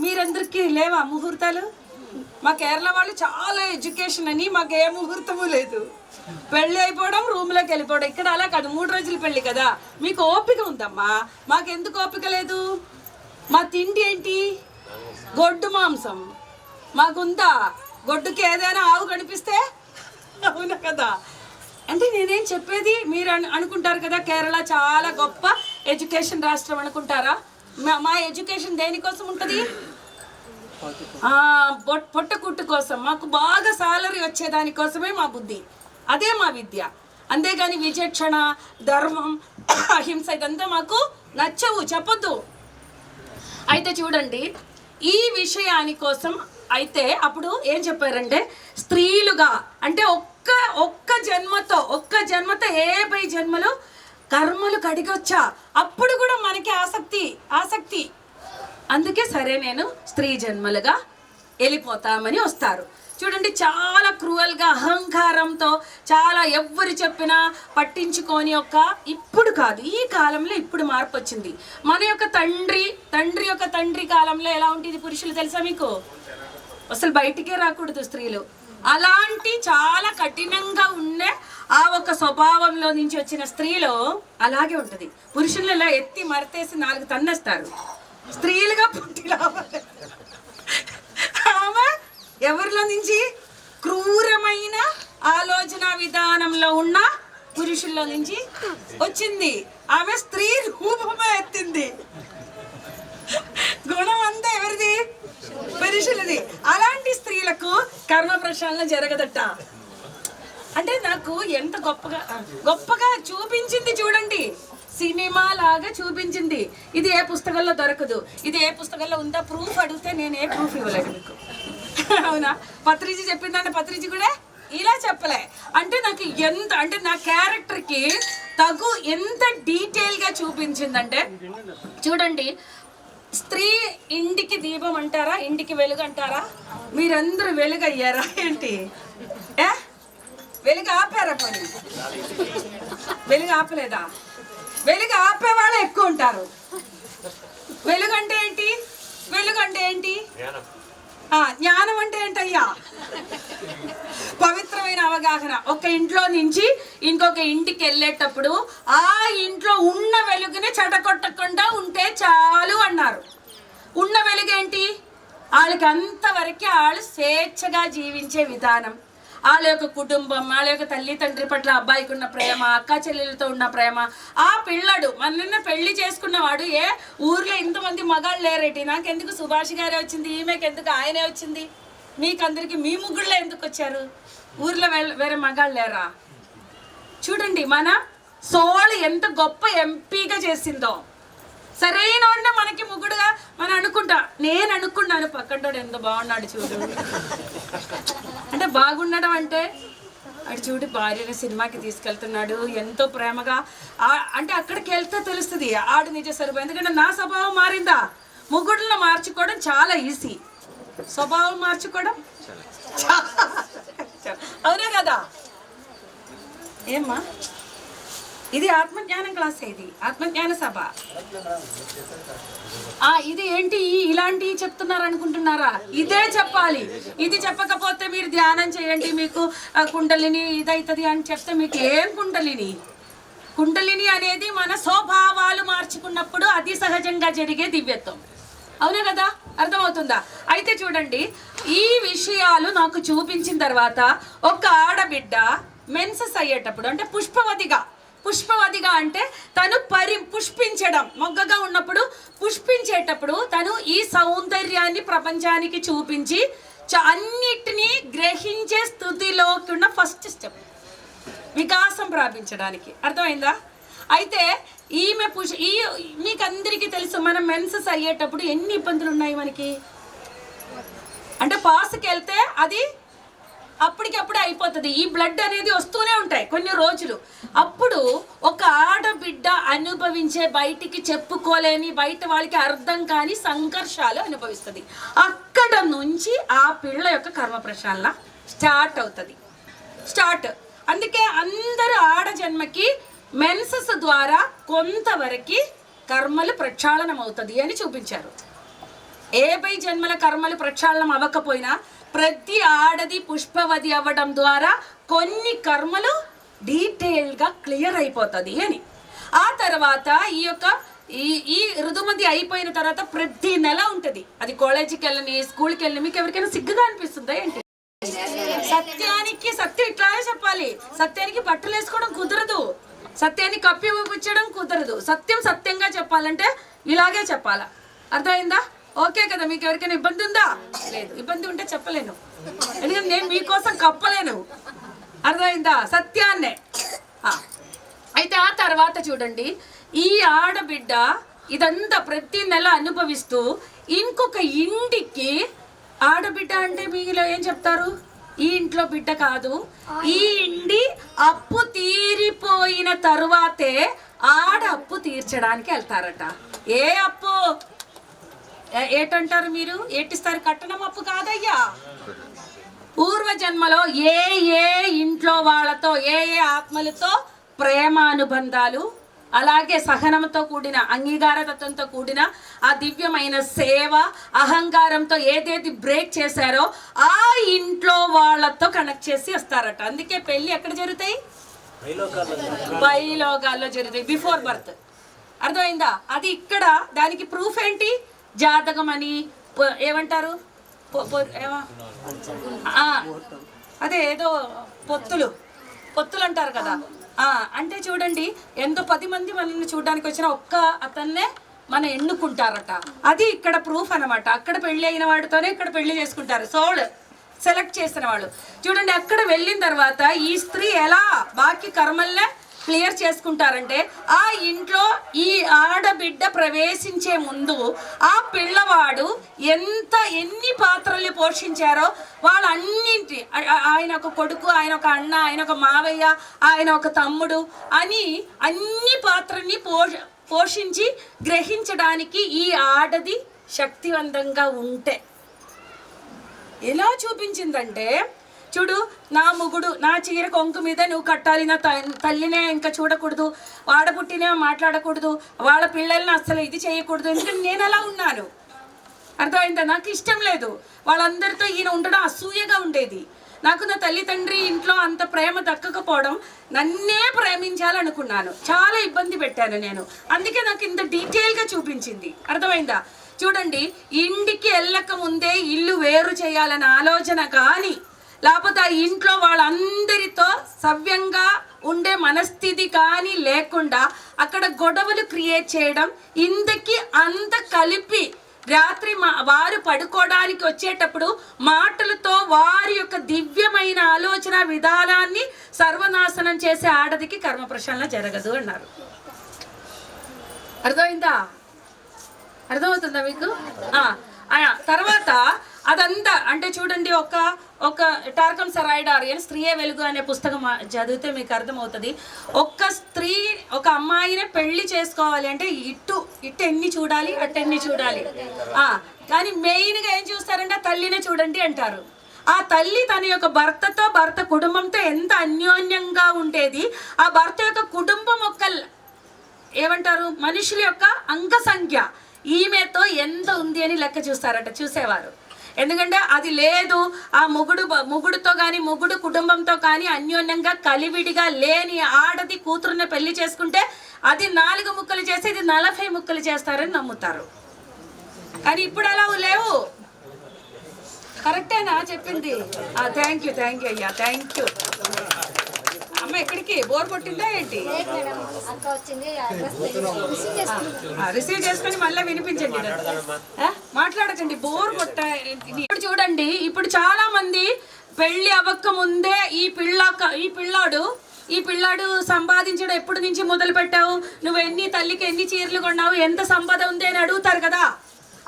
మీరందరికీ లేవా ముహూర్తాలు? మా కేరళ వాళ్ళు చాలా ఎడ్యుకేషన్ అని మాకు ఏ ముహూర్తము లేదు. పెళ్ళి అయిపోవడం, రూమ్లోకి వెళ్ళిపోవడం. ఇక్కడ అలా కాదు, 3 రోజులు పెళ్ళి కదా. మీకు ఓపిక ఉందమ్మా, మాకు ఎందుకు ఓపిక లేదు? మా తిండి ఏంటి? గొడ్డు మాంసం. మాకుందా? గొడ్డుకి ఏదైనా ఆవు కనిపిస్తే? అవునా కదా? అంటే నేనేం చెప్పేది మీరు అనుకుంటారు కదా, కేరళ చాలా గొప్ప ఎడ్యుకేషన్ రాష్ట్రం అనుకుంటారా? మా ఎడ్యుకేషన్ దేనికోసం ఉంటుంది? పొట్టకుట్టు కోసం, మాకు బాగా సాలరీ వచ్చేదానికోసమే మా బుద్ధి, అదే మా విద్య. అంతేగాని విచక్షణ, ధర్మం, అహింస ఇదంతా మాకు నచ్చవు, చెప్పొద్దు. అయితే చూడండి, ఈ విషయాని కోసం అయితే అప్పుడు ఏం చెప్పారంటే, స్త్రీలుగా అంటే ఒక్క జన్మతో 50 జన్మలు కర్మలు కడిగొచ్చా, అప్పుడు కూడా మనకి ఆసక్తి. అందుకే సరే నేను స్త్రీ జన్మలుగా వెళ్ళిపోతామని వస్తారు. చూడండి, చాలా క్రూయల్గా అహంకారంతో, చాలా ఎవ్వరు చెప్పినా పట్టించుకొని ఇప్పుడు కాదు, ఈ కాలంలో ఇప్పుడు మార్పు వచ్చింది. మన యొక్క తండ్రి యొక్క తండ్రి కాలంలో ఎలా ఉంటుంది పురుషులు తెలుసా మీకు? అసలు బయటికే రాకూడదు స్త్రీలు. అలాంటి చాలా కఠినంగా ఉండే ఆ ఒక స్వభావంలో నుంచి వచ్చిన స్త్రీలో అలాగే ఉంటుంది. పురుషులు ఇలా ఎత్తి మరతేసి 4 తన్నేస్తారు. స్త్రీలుగా పుట్టి రావాలి. ఆమె ఎవరిలో నుంచి? క్రూరమైన ఆలోచన విధానంలో ఉన్న పురుషుల్లో నుంచి వచ్చింది. ఆమె స్త్రీ రూపమే ఎత్తింది. గుణం అంతా ఎవరిది? పురుషులది. అలాంటి స్త్రీలకు కర్మ ప్రక్షాళన జరగదట. అంటే నాకు ఎంత గొప్పగా చూపించింది చూడండి, సినిమా లాగా చూపించింది. ఇది ఏ పుస్తకంలో దొరకదు. ఇది ఏ పుస్తకంలో ఉందా ప్రూఫ్ అడిగితే నేను ఏ ప్రూఫ్ ఇవ్వలేదు మీకు. అవునా? పత్రిజీ చెప్పిందంటే పత్రిజీ కూడా ఇలా చెప్పలే. అంటే నాకు అంటే నా క్యారెక్టర్కి ఎంత డీటెయిల్గా చూపించిందంటే చూడండి, స్త్రీ ఇంటికి దీపం అంటారా, ఇంటికి వెలుగు అంటారా? మీరందరూ వెలుగు అయ్యారా ఏంటి? వెలుగు ఆపారా? పని వెలుగు ఆపలేదా? వెలుగు ఆపే వాళ్ళు ఎక్కువ ఉంటారు. వెలుగు అంటే ఏంటి? జ్ఞానం అంటే ఏంటయ్యా? పవిత్రమైన అవగాహన. ఒక ఇంట్లో నుంచి ఇంకొక ఇంటికి వెళ్ళేటప్పుడు ఆ ఇంట్లో ఉన్న వెలుగుని చెడగొట్టకుండా ఉంటే చాలు అన్నారు. ఉన్న వెలుగేంటి? వాళ్ళకి అంతవరకు వాళ్ళు స్వేచ్ఛగా జీవించే విధానం, వాళ్ళ యొక్క కుటుంబం, వాళ్ళ యొక్క తల్లి తండ్రి పట్ల అబ్బాయికి ఉన్న ప్రేమ, అక్క చెల్లెలతో ఉన్న ప్రేమ. ఆ పిల్లడు మొన్న పెళ్లి చేసుకున్నవాడు ఏ ఊర్లో ఇంతమంది మగాళ్ళు లేరేటి, నాకెందుకు సుభాష్ గారే వచ్చింది, ఈమెకెందుకు ఆయనే వచ్చింది, మీకందరికి మీ ముగ్గుళ్ళే ఎందుకు వచ్చారు, ఊర్లో వేరే మగాళ్ళు లేరా? చూడండి మన సోల్ ఎంత గొప్ప ఎంపీగా చేసిందో. సరైన వాడినే మనకి ముగ్గుడుగా మనం అనుకుంటా. నేను అనుకున్నాను పక్కంటోడు ఎంత బాగున్నాడు చూడు అంటే, బాగుండడం అంటే అటు చూడు భార్యని సినిమాకి తీసుకెళ్తున్నాడు ఎంతో ప్రేమగా అంటే అక్కడికి వెళ్తే తెలుస్తుంది ఆడు నిజ స్వరూపం. ఎందుకంటే నా స్వభావం మారిందా? ముగ్గుడులో మార్చుకోవడం చాలా ఈజీ, స్వభావం మార్చుకోవడం అవునా కదా? ఏమ్మా ఇది ఆత్మజ్ఞానం క్లాస్, ఇది ఆత్మజ్ఞాన సభ. ఇది ఏంటి ఇలాంటివి చెప్తున్నారు అనుకుంటున్నారా? ఇదే చెప్పాలి. ఇది చెప్పకపోతే మీరు ధ్యానం చేయండి మీకు కుండలిని ఇదవుతుంది అని చెప్తే మీకు ఏం కుండలిని? కుండలిని అనేది మన స్వభావాలు మార్చుకున్నప్పుడు అది సహజంగా జరిగే దివ్యత్వం. అవునా కదా? అర్థమవుతుందా? అయితే చూడండి, ఈ విషయాలు నాకు చూపించిన తర్వాత ఒక ఆడబిడ్డ మెన్సెస్ అయ్యేటప్పుడు అంటే పుష్పవతిగా అంటే తను పుష్పించడం, మొగ్గగా ఉన్నప్పుడు పుష్పించేటప్పుడు తను ఈ సౌందర్యాన్ని ప్రపంచానికి చూపించి అన్నిటినీ గ్రహించే స్థితిలోకి ఉన్న ఫస్ట్ స్టెప్ వికాసం ప్రాపించడానికి. అర్థమైందా? అయితే ఈమె మీకు అందరికీ తెలుసు, మనం మెన్సెస్ అయ్యేటప్పుడు ఎన్ని ఇబ్బందులు ఉన్నాయి మనకి. అంటే పాస్కి వెళ్తే అది అప్పటికప్పుడే అయిపోతుంది. ఈ బ్లడ్ అనేది వస్తూనే ఉంటాయి కొన్ని రోజులు. అప్పుడు ఒక ఆడబిడ్డ అనుభవించే, బయటికి చెప్పుకోలేని, బయట వాళ్ళకి అర్థం కాని సంఘర్షాలు అనుభవిస్తుంది. అక్కడ నుంచి ఆ పిల్ల యొక్క కర్మ ప్రక్షాళన స్టార్ట్ అవుతుంది. అందుకే అందరూ ఆడ జన్మకి మెన్సెస్ ద్వారా కొంతవరకు కర్మలు ప్రక్షాళనం అవుతుంది అని చూపించారు. 50 జన్మల కర్మలు ప్రక్షాళనం అవ్వకపోయినా ప్రతి ఆడది పుష్పవతి అవ్వడం ద్వారా కొన్ని కర్మలు డీటెయిల్గా క్లియర్ అయిపోతుంది అని. ఆ తర్వాత ఈ ఋతుమతి అయిపోయిన తర్వాత ప్రతి నెల ఉంటుంది. అది కాలేజీకి వెళ్ళని, స్కూల్కి వెళ్ళని. మీకు ఎవరికైనా సిగ్గుగా అనిపిస్తుందా ఏంటి? సత్యం ఇట్లాగే చెప్పాలి. సత్యానికి బట్టలు వేసుకోవడం కుదరదు, సత్యాన్ని కప్పి ఊపించడం కుదరదు. సత్యంగా చెప్పాలంటే ఇలాగే చెప్పాలా. అర్థమైందా? ఓకే కదా? మీకు ఎవరికైనా ఇబ్బంది ఉందా? లేదు. ఇబ్బంది ఉంటే చెప్పలేను, ఎందుకంటే నేను మీకోసం కప్పలేను. అర్థమైందా? సత్యాన్నే. అయితే ఆ తర్వాత చూడండి, ఈ ఆడబిడ్డ ఇదంతా ప్రతి నెల అనుభవిస్తూ ఇంకొక ఇంటికి, ఆడబిడ్డ అంటే మీలో ఏం చెప్తారు? ఈ ఇంట్లో బిడ్డ కాదు, ఈ ఇంటి అప్పు తీరిపోయిన తరువాతే ఆడ అప్పు తీర్చడానికి వెళ్తారట. ఏ అప్పు? ఏటంటారు మీరు? ఏటిస్తారు? కట్టడం అప్పు కాదయ్యా. పూర్వజన్మలో ఏ ఇంట్లో వాళ్ళతో, ఏ ఆత్మలతో ప్రేమానుబంధాలు, అలాగే సహనంతో కూడిన, అంగీకారతత్వంతో కూడిన ఆ దివ్యమైన సేవ, అహంకారంతో ఏదేది బ్రేక్ చేశారో ఆ ఇంట్లో వాళ్ళతో కనెక్ట్ చేసి వస్తారట. అందుకే పెళ్ళి ఎక్కడ జరుగుతాయి? పైలోకాల్లో జరుగుతాయి, బిఫోర్ బర్త్. అర్థమైందా? అది ఇక్కడ దానికి ప్రూఫ్ ఏంటి? జాతకం అని ఏమంటారు, అదే ఏదో పొత్తులు అంటారు కదా. అంటే చూడండి, ఎంతో 10 మంది మనల్ని చూడడానికి వచ్చిన ఒక్క అతన్నే మనం ఎన్నుకుంటారట. అది ఇక్కడ ప్రూఫ్ అనమాట. అక్కడ పెళ్లి అయిన వాడితోనే ఇక్కడ పెళ్లి చేసుకుంటారు, సోల్ సెలెక్ట్ చేసిన వాళ్ళు. చూడండి, అక్కడ వెళ్ళిన తర్వాత ఈ స్త్రీ ఎలా బాకీ కర్మల్నే క్లియర్ చేసుకుంటారంటే, ఆ ఇంట్లో ఈ ఆడబిడ్డ ప్రవేశించే ముందు ఆ పిల్లవాడు ఎన్ని పాత్రలు పోషించారో వాళ్ళన్నింటి, ఆయన ఒక కొడుకు, ఆయన ఒక అన్న, ఆయన ఒక మావయ్య, ఆయన ఒక తమ్ముడు అని అన్ని పాత్రల్ని పోషించి గ్రహించడానికి ఈ ఆడది శక్తివంతంగా ఉంటే ఎలా చూపించిందంటే, చూడు, నా మొగుడు నా చీర కొంకు మీద నువ్వు కట్టాలి, నా తల్లినే ఇంకా చూడకూడదు, వాడపుట్టినే మాట్లాడకూడదు, వాళ్ళ పిల్లల్ని అస్సలు ఇది చేయకూడదు, ఎందుకంటే నేను అలా ఉన్నాను. అర్థమైందా? నాకు ఇష్టం లేదు వాళ్ళందరితో ఈయన ఉండడం, అసూయగా ఉండేది నాకు. నా తల్లిదండ్రి ఇంట్లో అంత ప్రేమ దక్కకపోవడం, నన్నే ప్రేమించాలనుకున్నాను, చాలా ఇబ్బంది పెట్టాను నేను. అందుకే నాకు ఇంత డీటెయిల్గా చూపించింది. అర్థమైందా? చూడండి, ఇంటికి వెళ్ళక ముందే ఇల్లు వేరు చేయాలన్న ఆలోచన కానీ, లేకపోతే ఆ ఇంట్లో వాళ్ళందరితో సవ్యంగా ఉండే మనస్థితి కానీ లేకుండా అక్కడ గొడవలు క్రియేట్ చేయడం, ఇంతకి అంత కలిపి రాత్రి వారు పడుకోవడానికి వచ్చేటప్పుడు మాటలతో వారి యొక్క దివ్యమైన ఆలోచన విధానాన్ని సర్వనాశనం చేసే ఆడదికి కర్మ ప్రక్షాళన జరగదు అన్నారు. అర్థమైందా? అర్థమవుతుందా మీకు? తర్వాత అదంతా అంటే చూడండి, ఒక టార్కం సరాయిడారియన్ స్త్రీయే వెలుగు అనే పుస్తకం చదివితే మీకు అర్థమవుతుంది. ఒక్క స్త్రీ ఒక అమ్మాయిని పెళ్లి చేసుకోవాలి అంటే ఇటు ఎన్ని చూడాలి, అట్టెన్ని చూడాలి. కానీ మెయిన్గా ఏం చూస్తారంటే తల్లినే చూడండి అంటారు. ఆ తల్లి తన యొక్క భర్త కుటుంబంతో ఎంత అన్యోన్యంగా ఉండేది, ఆ భర్త యొక్క కుటుంబం ఏమంటారు మనుషుల యొక్క అంక సంఖ్య ఈమెతో ఎంత ఉంది అని లెక్క చూస్తారట చూసేవారు. ఎందుకంటే అది లేదు, ఆ మొగుడుతో కానీ మొగుడు కుటుంబంతో కానీ అన్యోన్యంగా కలివిడిగా లేని ఆడది కూతురుని పెళ్లి చేసుకుంటే అది 4 ముక్కలు చేసి ఇది 40 ముక్కలు చేస్తారని నమ్ముతారు. కానీ ఇప్పుడు అలా లేవు. కరెక్టేనా చెప్పింది? థ్యాంక్ యూ అయ్యా, థ్యాంక్ యూ. అమ్మ ఎక్కడికి బోర్ కొట్టిందా ఏంటి? రిసీవ్ చేసుకొని మళ్ళీ వినిపించండి, మాట్లాడకండి, బోర్ కొట్ట. ఇప్పుడు చూడండి, ఇప్పుడు చాలా మంది పెళ్లి అవ్వక ముందే ఈ పిల్లాడు సంపాదించడం ఎప్పటి నుంచి మొదలు పెట్టావు, నువ్వు తల్లికి ఎన్ని చీరలు కొన్నావు, ఎంత సంపద ఉంది అని అడుగుతారు కదా.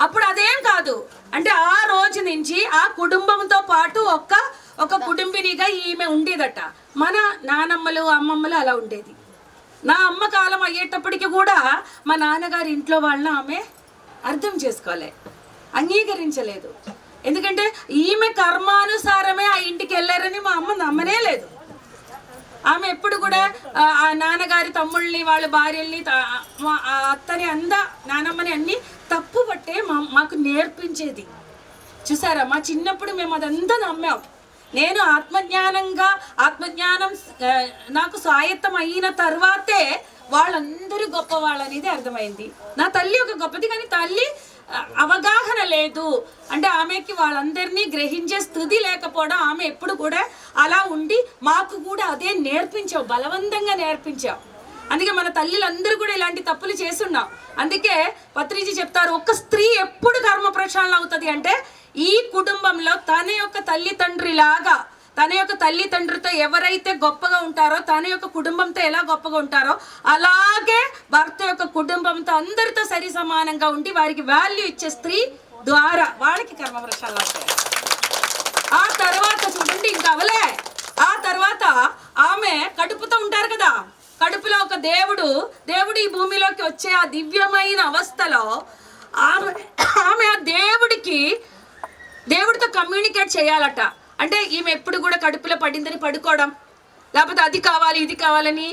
అప్పుడు అదేం కాదు, అంటే ఆ రోజు నుంచి ఆ కుటుంబంతో పాటు ఒక కుటుంబినిగా ఈమె ఉండేదట. మన నానమ్మలు అమ్మమ్మలు అలా ఉండేది. నా అమ్మ కాలం అయ్యేటప్పటికి కూడా మా నాన్నగారి ఇంట్లో వాళ్ళని ఆమె అర్థం చేసుకోలే, అంగీకరించలేదు. ఎందుకంటే ఈమె కర్మానుసారమే ఆ ఇంటికి వెళ్ళారని మా అమ్మ నమ్మనే లేదు. ఆమె ఎప్పుడు కూడా ఆ నాన్నగారి తమ్ముళ్ళని వాళ్ళ భార్యల్ని అత్తని నానమ్మని అన్ని తప్పు పట్టే మాకు నేర్పించేది. చూసారా, మా చిన్నప్పుడు మేము అదంతా నమ్మాం. నేను ఆత్మజ్ఞానం నాకు స్వాయత్తం అయిన తర్వాతే వాళ్ళందరూ గొప్పవాళ్ళనేది అర్థమైంది. నా తల్లి ఒక గొప్పది, కానీ తల్లి అవగాహన లేదు. అంటే ఆమెకి వాళ్ళందరినీ గ్రహించే స్థితి లేకపోవడం, ఆమె ఎప్పుడు కూడా అలా ఉండి మాకు కూడా అదే నేర్పించావు, బలవంతంగా నేర్పించావు. అందుకే మన తల్లిలందరూ కూడా ఇలాంటి తప్పులు చేస్తున్నాం. అందుకే పత్రిజీ చెప్తారు, ఒక స్త్రీ ఎప్పుడు కర్మ ప్రక్షాళన అవుతుంది అంటే ఈ కుటుంబంలో తన యొక్క తల్లిదండ్రితో ఎవరైతే గొప్పగా ఉంటారో, తన యొక్క కుటుంబంతో ఎలా గొప్పగా ఉంటారో అలాగే భర్త యొక్క కుటుంబంతో అందరితో సరి సమానంగా ఉండి వారికి వాల్యూ ఇచ్చే స్త్రీ ద్వారా వాళ్ళకి కర్మ ప్రక్షాళన అవుతాయి. ఆ తర్వాత చూడండి, ఇంకా అవలే, ఆ తర్వాత ఆమె కడుపుతో ఉంటారు కదా, కడుపులో ఒక దేవుడు ఈ భూమిలోకి వచ్చే ఆ దివ్యమైన అవస్థలో ఆమె ఆ దేవుడితో కమ్యూనికేట్ చేయాలట. అంటే ఈమె ఎప్పుడు కూడా కడుపులో పడిందని పడుకోవడం, లేకపోతే అది కావాలి ఇది కావాలని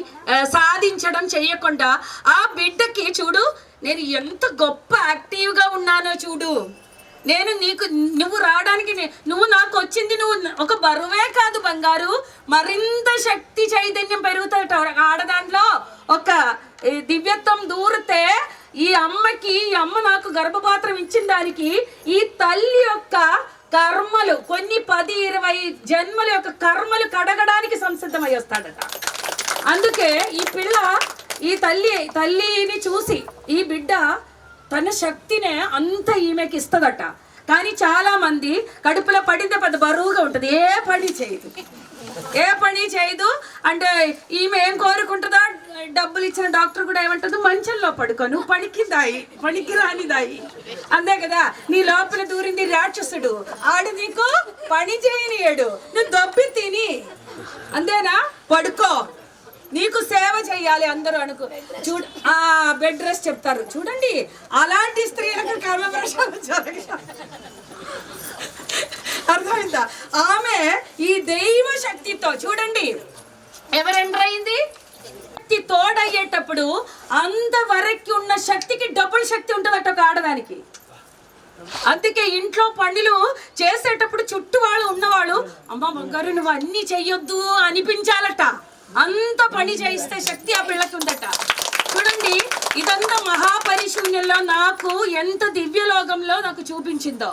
సాధించడం చేయకుండా ఆ బిడ్డకి చూడు నేను ఎంత గొప్ప యాక్టివ్గా ఉన్నానో చూడు, నువ్వు రావడానికి నువ్వు నాకు వచ్చింది, నువ్వు ఒక బరువే కాదు బంగారు, మరింత శక్తి చైతన్యం పెరుగుతాట ఆడదాంట్లో. ఒక దివ్యత్వం దూరితే ఈ అమ్మ నాకు గర్భపాత్రం ఇచ్చిన దానికి ఈ తల్లి యొక్క కర్మలు కొన్ని 10-20 జన్మల యొక్క కర్మలు కడగడానికి సంసిద్ధమై వస్తాడట. అందుకే ఈ తల్లిని చూసి ఈ బిడ్డ తన శక్తినే అంత ఈమెకి ఇస్తుందట. కానీ చాలా మంది కడుపులో పడితే పెద్ద బరువుగా ఉంటుంది, ఏ పని చేయదు. అంటే ఈమె ఏం కోరుకుంటుందో, డబ్బులు ఇచ్చిన డాక్టర్ కూడా ఏమంటుందో, మంచంలో పడుకో, నువ్వు పనికి రానిదాయి, అంతే కదా. నీ లోపల దూరింది రాక్షసుడు, ఆడు నీకు పని చేయనియడు, నువ్వు దొబ్బి తిని అంతేనా, పడుకో, నీకు సేవ చేయాలి అందరూ చూడు. బెడ్ రెస్ట్ చెప్తారు చూడండి, అలాంటి స్త్రీలకు కర్మ ప్రక్షాళన జరగాలి. అర్థమైందా? ఆమె ఈ దైవ శక్తితో చూడండి ఎవరు ఎంటర్ అయింది, శక్తి తోడయ్యేటప్పుడు అంతవరకు ఉన్న శక్తికి డబుల్ శక్తి ఉంటుందట ఒక ఆడదానికి. అందుకే ఇంట్లో పనులు చేసేటప్పుడు చుట్టూ వాళ్ళు ఉన్నవాళ్ళు, అమ్మ బంగారు నువ్వు అన్ని చెయ్యొద్దు అనిపించాలట. అంత పని చేయిస్తే శక్తి ఆ పిల్లకి ఉందట. చూడండి, ఇదంతా మహాపరిశూన్యంలో నాకు ఎంత దివ్యలోకంలో నాకు చూపించిందో.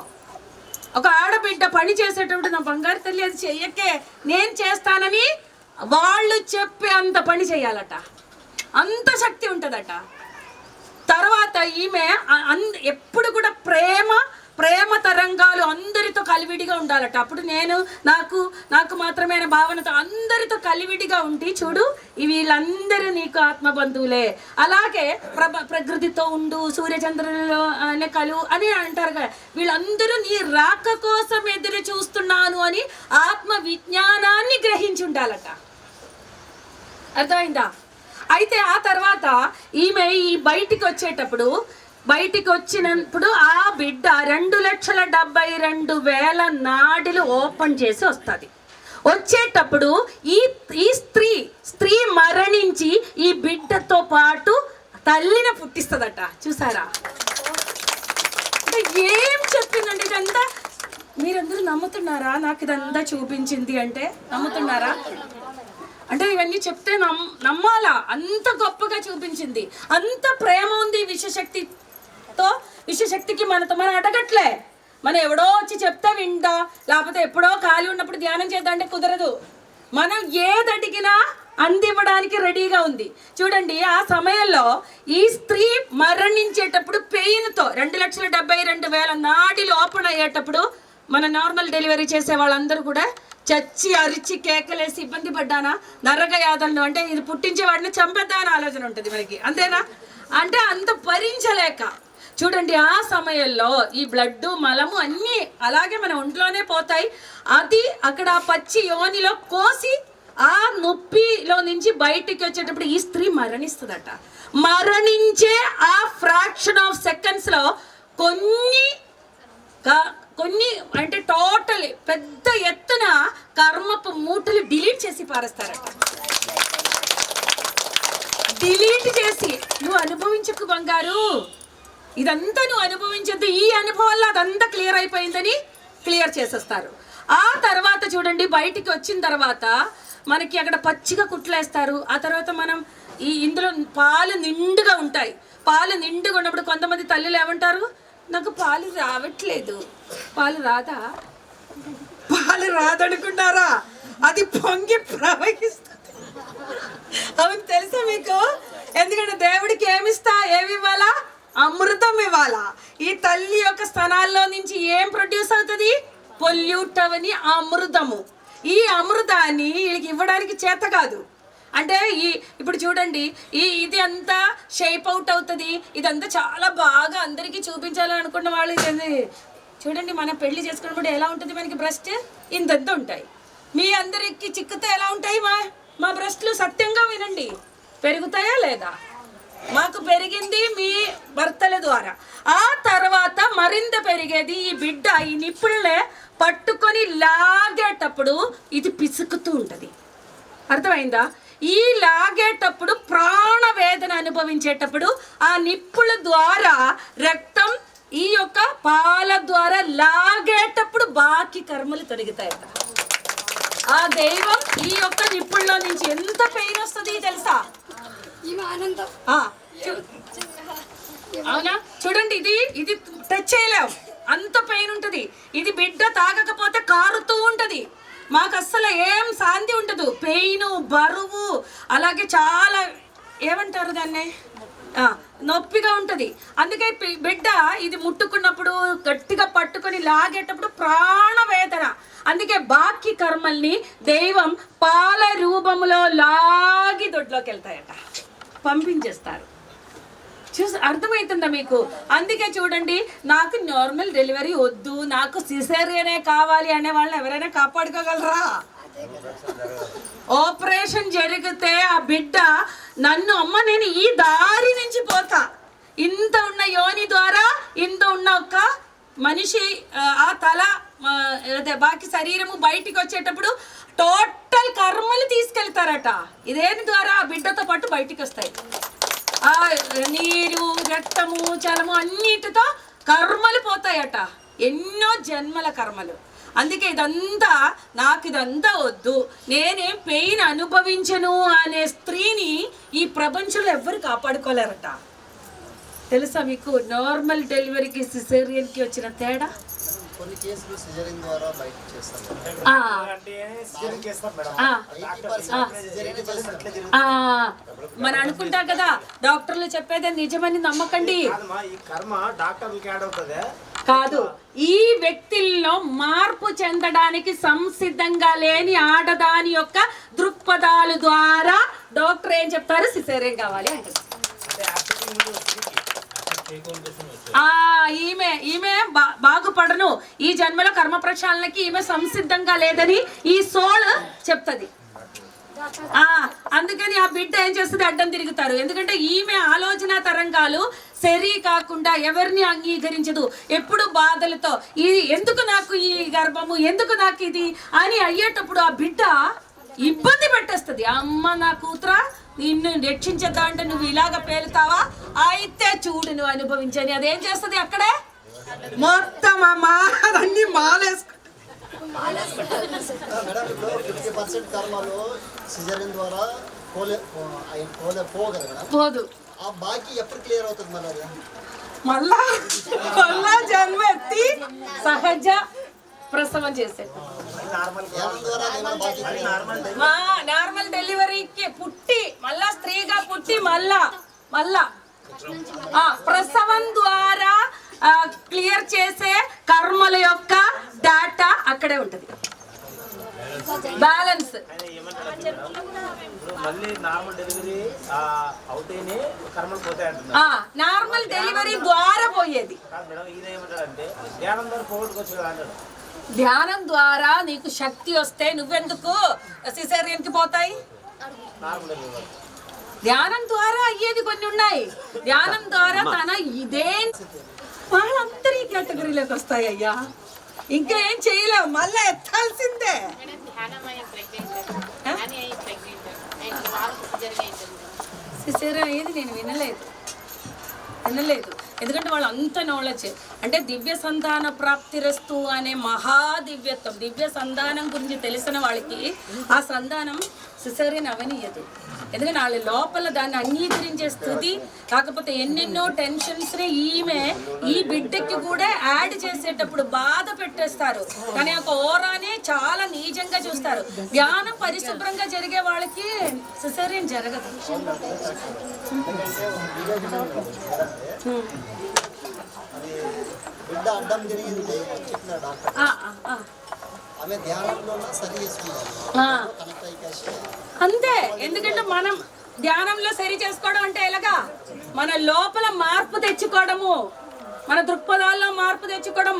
ఒక ఆడబిడ్డ పని చేసేటప్పుడు, నా బంగారు తల్లి అది చెయ్యకే నేను చేస్తానని వాళ్ళు చెప్పే అంత పని చేయాలట. అంత శక్తి ఉంటుందట. తర్వాత ఈమె ఎప్పుడు కూడా ప్రేమ తరంగాలు అందరితో కలివిడిగా ఉండాలట. అప్పుడు నాకు మాత్రమే అనే భావనతో అందరితో కలివిడిగా ఉండి, చూడు వీళ్ళందరూ నీకు ఆత్మబంధువులే, అలాగే ప్రకృతితో ఉండు, సూర్యచంద్రులలో కలు అని అంటారు కదా. వీళ్ళందరూ నీ రాక కోసం ఎదురు చూస్తున్నాను అని ఆత్మ విజ్ఞానాన్ని గ్రహించి ఉండాలట. అర్థమైందా? అయితే ఆ తర్వాత ఈమె బయటికి వచ్చినప్పుడు ఆ బిడ్డ 2,72,000 నాడులు ఓపెన్ చేసి వస్తుంది. వచ్చేటప్పుడు ఈ స్త్రీ మరణించి ఈ బిడ్డతో పాటు తల్లిని పుట్టిస్తుందట. చూసారా? అంటే ఏం చెప్పిందండి ఇదంతా? మీరందరూ నమ్ముతున్నారా? నాకు ఇదంతా చూపించింది అంటే నమ్ముతున్నారా? అంటే ఇవన్నీ చెప్తే నమ్మాలా? అంత గొప్పగా చూపించింది, అంత ప్రేమ ఉంది విశ్వశక్తికి. మనతో మనం అడగట్లే, మనం ఎవడో వచ్చి చెప్తే వింటా, లేకపోతే ఎప్పుడో ఖాళీ ఉన్నప్పుడు ధ్యానం చేద్దామంటే కుదరదు. మనం ఏది అడిగినా అందివ్వడానికి రెడీగా ఉంది. చూడండి, ఆ సమయంలో ఈ స్త్రీ మరణించేటప్పుడు పెయిన్తో 2,72,000 నాడిలు ఓపెన్ అయ్యేటప్పుడు, మన నార్మల్ డెలివరీ చేసే వాళ్ళందరూ కూడా చచ్చి అరిచి కేకలేసి ఇబ్బంది పడ్డానా, నరకయాతనలు అంటే ఇది పుట్టించే వాడిని చంపేద్దా అని ఆలోచన ఉంటుంది మనకి, అంతేనా? అంటే అంత భరించలేక, చూడండి ఆ సమయంలో ఈ బ్లడ్ మలము అన్నీ అలాగే మన ఒంట్లోనే పోతాయి. అది అక్కడ పచ్చి యోనిలో కోసి ఆ నొప్పిలో నుంచి బయటికి వచ్చేటప్పుడు ఈ స్త్రీ మరణిస్తుందట. మరణించే ఆ ఫ్రాక్షన్ ఆఫ్ సెకండ్స్లో కొన్ని అంటే టోటల్ పెద్ద ఎత్తున కర్మపు మూటలు డిలీట్ చేసి పారేస్తారట. డిలీట్ చేసి, నువ్వు అనుభవించకు బంగారు, ఇదంతా నువ్వు అనుభవించద్దు, ఈ అనుభవాల్లో అదంతా క్లియర్ అయిపోయిందని క్లియర్ చేసేస్తారు. ఆ తర్వాత చూడండి, బయటికి వచ్చిన తర్వాత మనకి అక్కడ పచ్చిగా కుట్లేస్తారు. ఆ తర్వాత మనం ఇందులో పాలు నిండుగా ఉంటాయి. పాలు నిండుగా ఉన్నప్పుడు కొంతమంది తల్లులు ఏమంటారు, నాకు పాలు రావట్లేదు, పాలు రాదనుకుంటారా? అది పొంగి ప్రవహిస్తుంది. అవును, తెలుసా మీకు? ఎందుకంటే దేవుడికి ఏమి ఇవ్వాలా? అమృతం ఇవ్వాలా. ఈ తల్లి యొక్క స్తనాల్లో నుంచి ఏం ప్రొడ్యూస్ అవుతుంది? పొల్యూట్ అవని అమృతము. ఈ అమృతాన్ని వీళ్ళకి ఇవ్వడానికి చేత కాదు. అంటే ఇప్పుడు చూడండి, ఇది అంతా షేప్ అవుట్ అవుతుంది, ఇదంతా చాలా బాగా అందరికీ చూపించాలని అనుకున్న వాళ్ళు ఇది చూడండి. మనం పెళ్లి చేసుకున్నప్పుడు ఎలా ఉంటుంది? మనకి బ్రెస్ట్ ఇంతంత ఉంటాయి. మీ అందరికి చిక్కుతే ఎలా ఉంటాయి? మా బ్రెస్ట్లు సత్యంగా వినండి, పెరుగుతాయా లేదా? మాకు పెరిగింది మీ భర్తల ద్వారా. ఆ తర్వాత మరింత పెరిగేది ఈ బిడ్డ ఈ నిప్పుల్నే పట్టుకొని లాగేటప్పుడు ఇది పిసుకుతూ ఉంటుంది. అర్థమైందా? ఈ లాగేటప్పుడు ప్రాణవేదన అనుభవించేటప్పుడు ఆ నిప్పుల ద్వారా రక్తం ఈ యొక్క పాల ద్వారా లాగేటప్పుడు బాకీ కర్మలు తొలగుతాయట. ఆ దైవం ఈ యొక్క నిప్పుల్లో నుంచి ఎంత పెయిన్ వస్తుంది తెలుసా? అవునా? చూడండి, ఇది టచ్ చేయలేం, అంత పెయిన్ ఉంటుంది. ఇది బిడ్డ తాగకపోతే కారుతూ ఉంటది. మాకు అస్సలు ఏం శాంతి ఉండదు, పెయిన్, బరువు, అలాగే చాలా ఏమంటారు దాన్ని, నొప్పిగా ఉంటుంది. అందుకే బిడ్డ ఇది ముట్టుకున్నప్పుడు గట్టిగా పట్టుకొని లాగేటప్పుడు ప్రాణవేదన. అందుకే బాకీ కర్మల్ని దైవం పాల రూపంలో లాగి దొడ్లోకి వెళ్తాయట, పంపించేస్తారు. అర్థమవుతుందా మీకు? అందుకే చూడండి, నాకు నార్మల్ డెలివరీ వద్దు, నాకు సిజేరియనే కావాలి అనే వాళ్ళని ఎవరైనా కాపాడుకోగలరా? ఆపరేషన్ జరిగితే ఆ బిడ్డ నన్ను అమ్మ నేను ఈ దారి నుంచి పోతా, ఇంత ఉన్న యోని ద్వారా ఇంత ఉన్న ఒక మనిషి ఆ తల బాకి శరీరము బయటికి వచ్చేటప్పుడు టోటల్ కర్మలు తీసుకెళ్తారట. ఇదేని ద్వారా ఆ బిడ్డతో పాటు బయటికి వస్తాయి. ఆ నీరు, రక్తము, చలము అన్నిటితో కర్మలు పోతాయట, ఎన్నో జన్మల కర్మలు. అందుకే ఇదంతా వద్దు, నేనేం పెయిన్ అనుభవించను అనే స్త్రీని ఈ ప్రపంచంలో ఎవ్వరు కాపాడుకోలేరట. తెలుసా మీకు నార్మల్ డెలివరీకి సిజేరియన్కి వచ్చిన తేడా? కొన్ని కేసులు సిజేరియన్ ద్వారా బయటకు చేస్తారు. మనం అనుకుంటాం కదా డాక్టర్లు చెప్పేదే నిజమని నమ్మకండి. కాదు, ఈ వ్యక్తుల్లో మార్పు చెందడానికి సంసిద్ధంగా లేని ఆడదాని యొక్క దృక్పథాల ద్వారా డాక్టర్ ఏం చెప్తారు? సిజేరియన్ కావాలి అంటారు. ఈమె బాగుపడను, ఈ జన్మలో కర్మ ప్రక్షాళనకి ఈమె సంసిద్ధంగా లేదని ఈ సోల్ చెప్తుంది. అందుకని ఆ బిడ్డ ఏం చేస్తుంది? అడ్డం తిరుగుతారు. ఎందుకంటే ఈమె ఆలోచన తరంగాలు సరి కాకుండా ఎవరిని అంగీకరించదు. ఎప్పుడు బాధలతో ఎందుకు నాకు ఈ గర్భము, ఎందుకు నాకు ఇది అని అయ్యేటప్పుడు ఆ బిడ్డ ఇబ్బంది పెట్టేస్తుంది. అమ్మ నా కూతురా, నిన్ను రక్షించద్దా అంటే నువ్వు ఇలాగ పేలుతావా, అయితే చూడు నువ్వు అనుభవించని. అదేం చేస్తుంది? అక్కడే మొత్తం అన్ని మాలేసుకుంటుంది. పోదు. మళ్ళా జన్మ ఎత్తి సహజ ప్రసవం చేసే నార్మల్ డెలివరీకి పుట్టి మళ్ళా స్త్రీగా పుట్టి మళ్ళా ప్రసవం ద్వారా క్లియర్ చేసే కర్మల యొక్క డాటా అక్కడే ఉంటది. బ్యాలెన్స్ నార్మల్ డెలివరీ ద్వారా పోయేది. ధ్యానం ద్వారా నీకు శక్తి వస్తే నువ్వెందుకు సిజేరియన్ కి పోతాయి? ధ్యానం ద్వారా అయ్యేది కొన్ని ఉన్నాయి. ధ్యానం ద్వారా వాళ్ళందరూ ఈ కేటగిరీలోకి వస్తాయి. అయ్యా ఇంకా ఏం చేయలేవు, మళ్ళీ ఎత్తాల్సిందే. సిజేరియన్ అయ్యేది నేను వినలేదు. ఎందుకంటే వాళ్ళు అంత నాలెడ్జ్, అంటే దివ్య సంధాన ప్రాప్తిరస్తు అనే మహాదివ్యత్వం, దివ్య సంధానం గురించి తెలిసిన వాళ్ళకి ఆ సంధానం సిజేరియన్ అవనీయదు. ఎందుకంటే వాళ్ళ లోపల దాన్ని అంగీకరించే స్థితి. కాకపోతే ఎన్నెన్నో టెన్షన్స్ని ఈ బిడ్డకి కూడా యాడ్ చేసేటప్పుడు బాధ పెట్టేస్తారు. కానీ ఒక ఓరానే చాలా నీచంగా చూస్తారు. ధ్యానం పరిశుభ్రంగా జరిగే వాళ్ళకి సిజేరియన్ జరగదు. అంతే. ఎందుకంటే మనం ధ్యానంలో సరి చేసుకోవడం అంటే ఎలాగా? మన లోపల మార్పు తెచ్చుకోవడము, మన దృక్పథాల్లో మార్పు తెచ్చుకోవడం.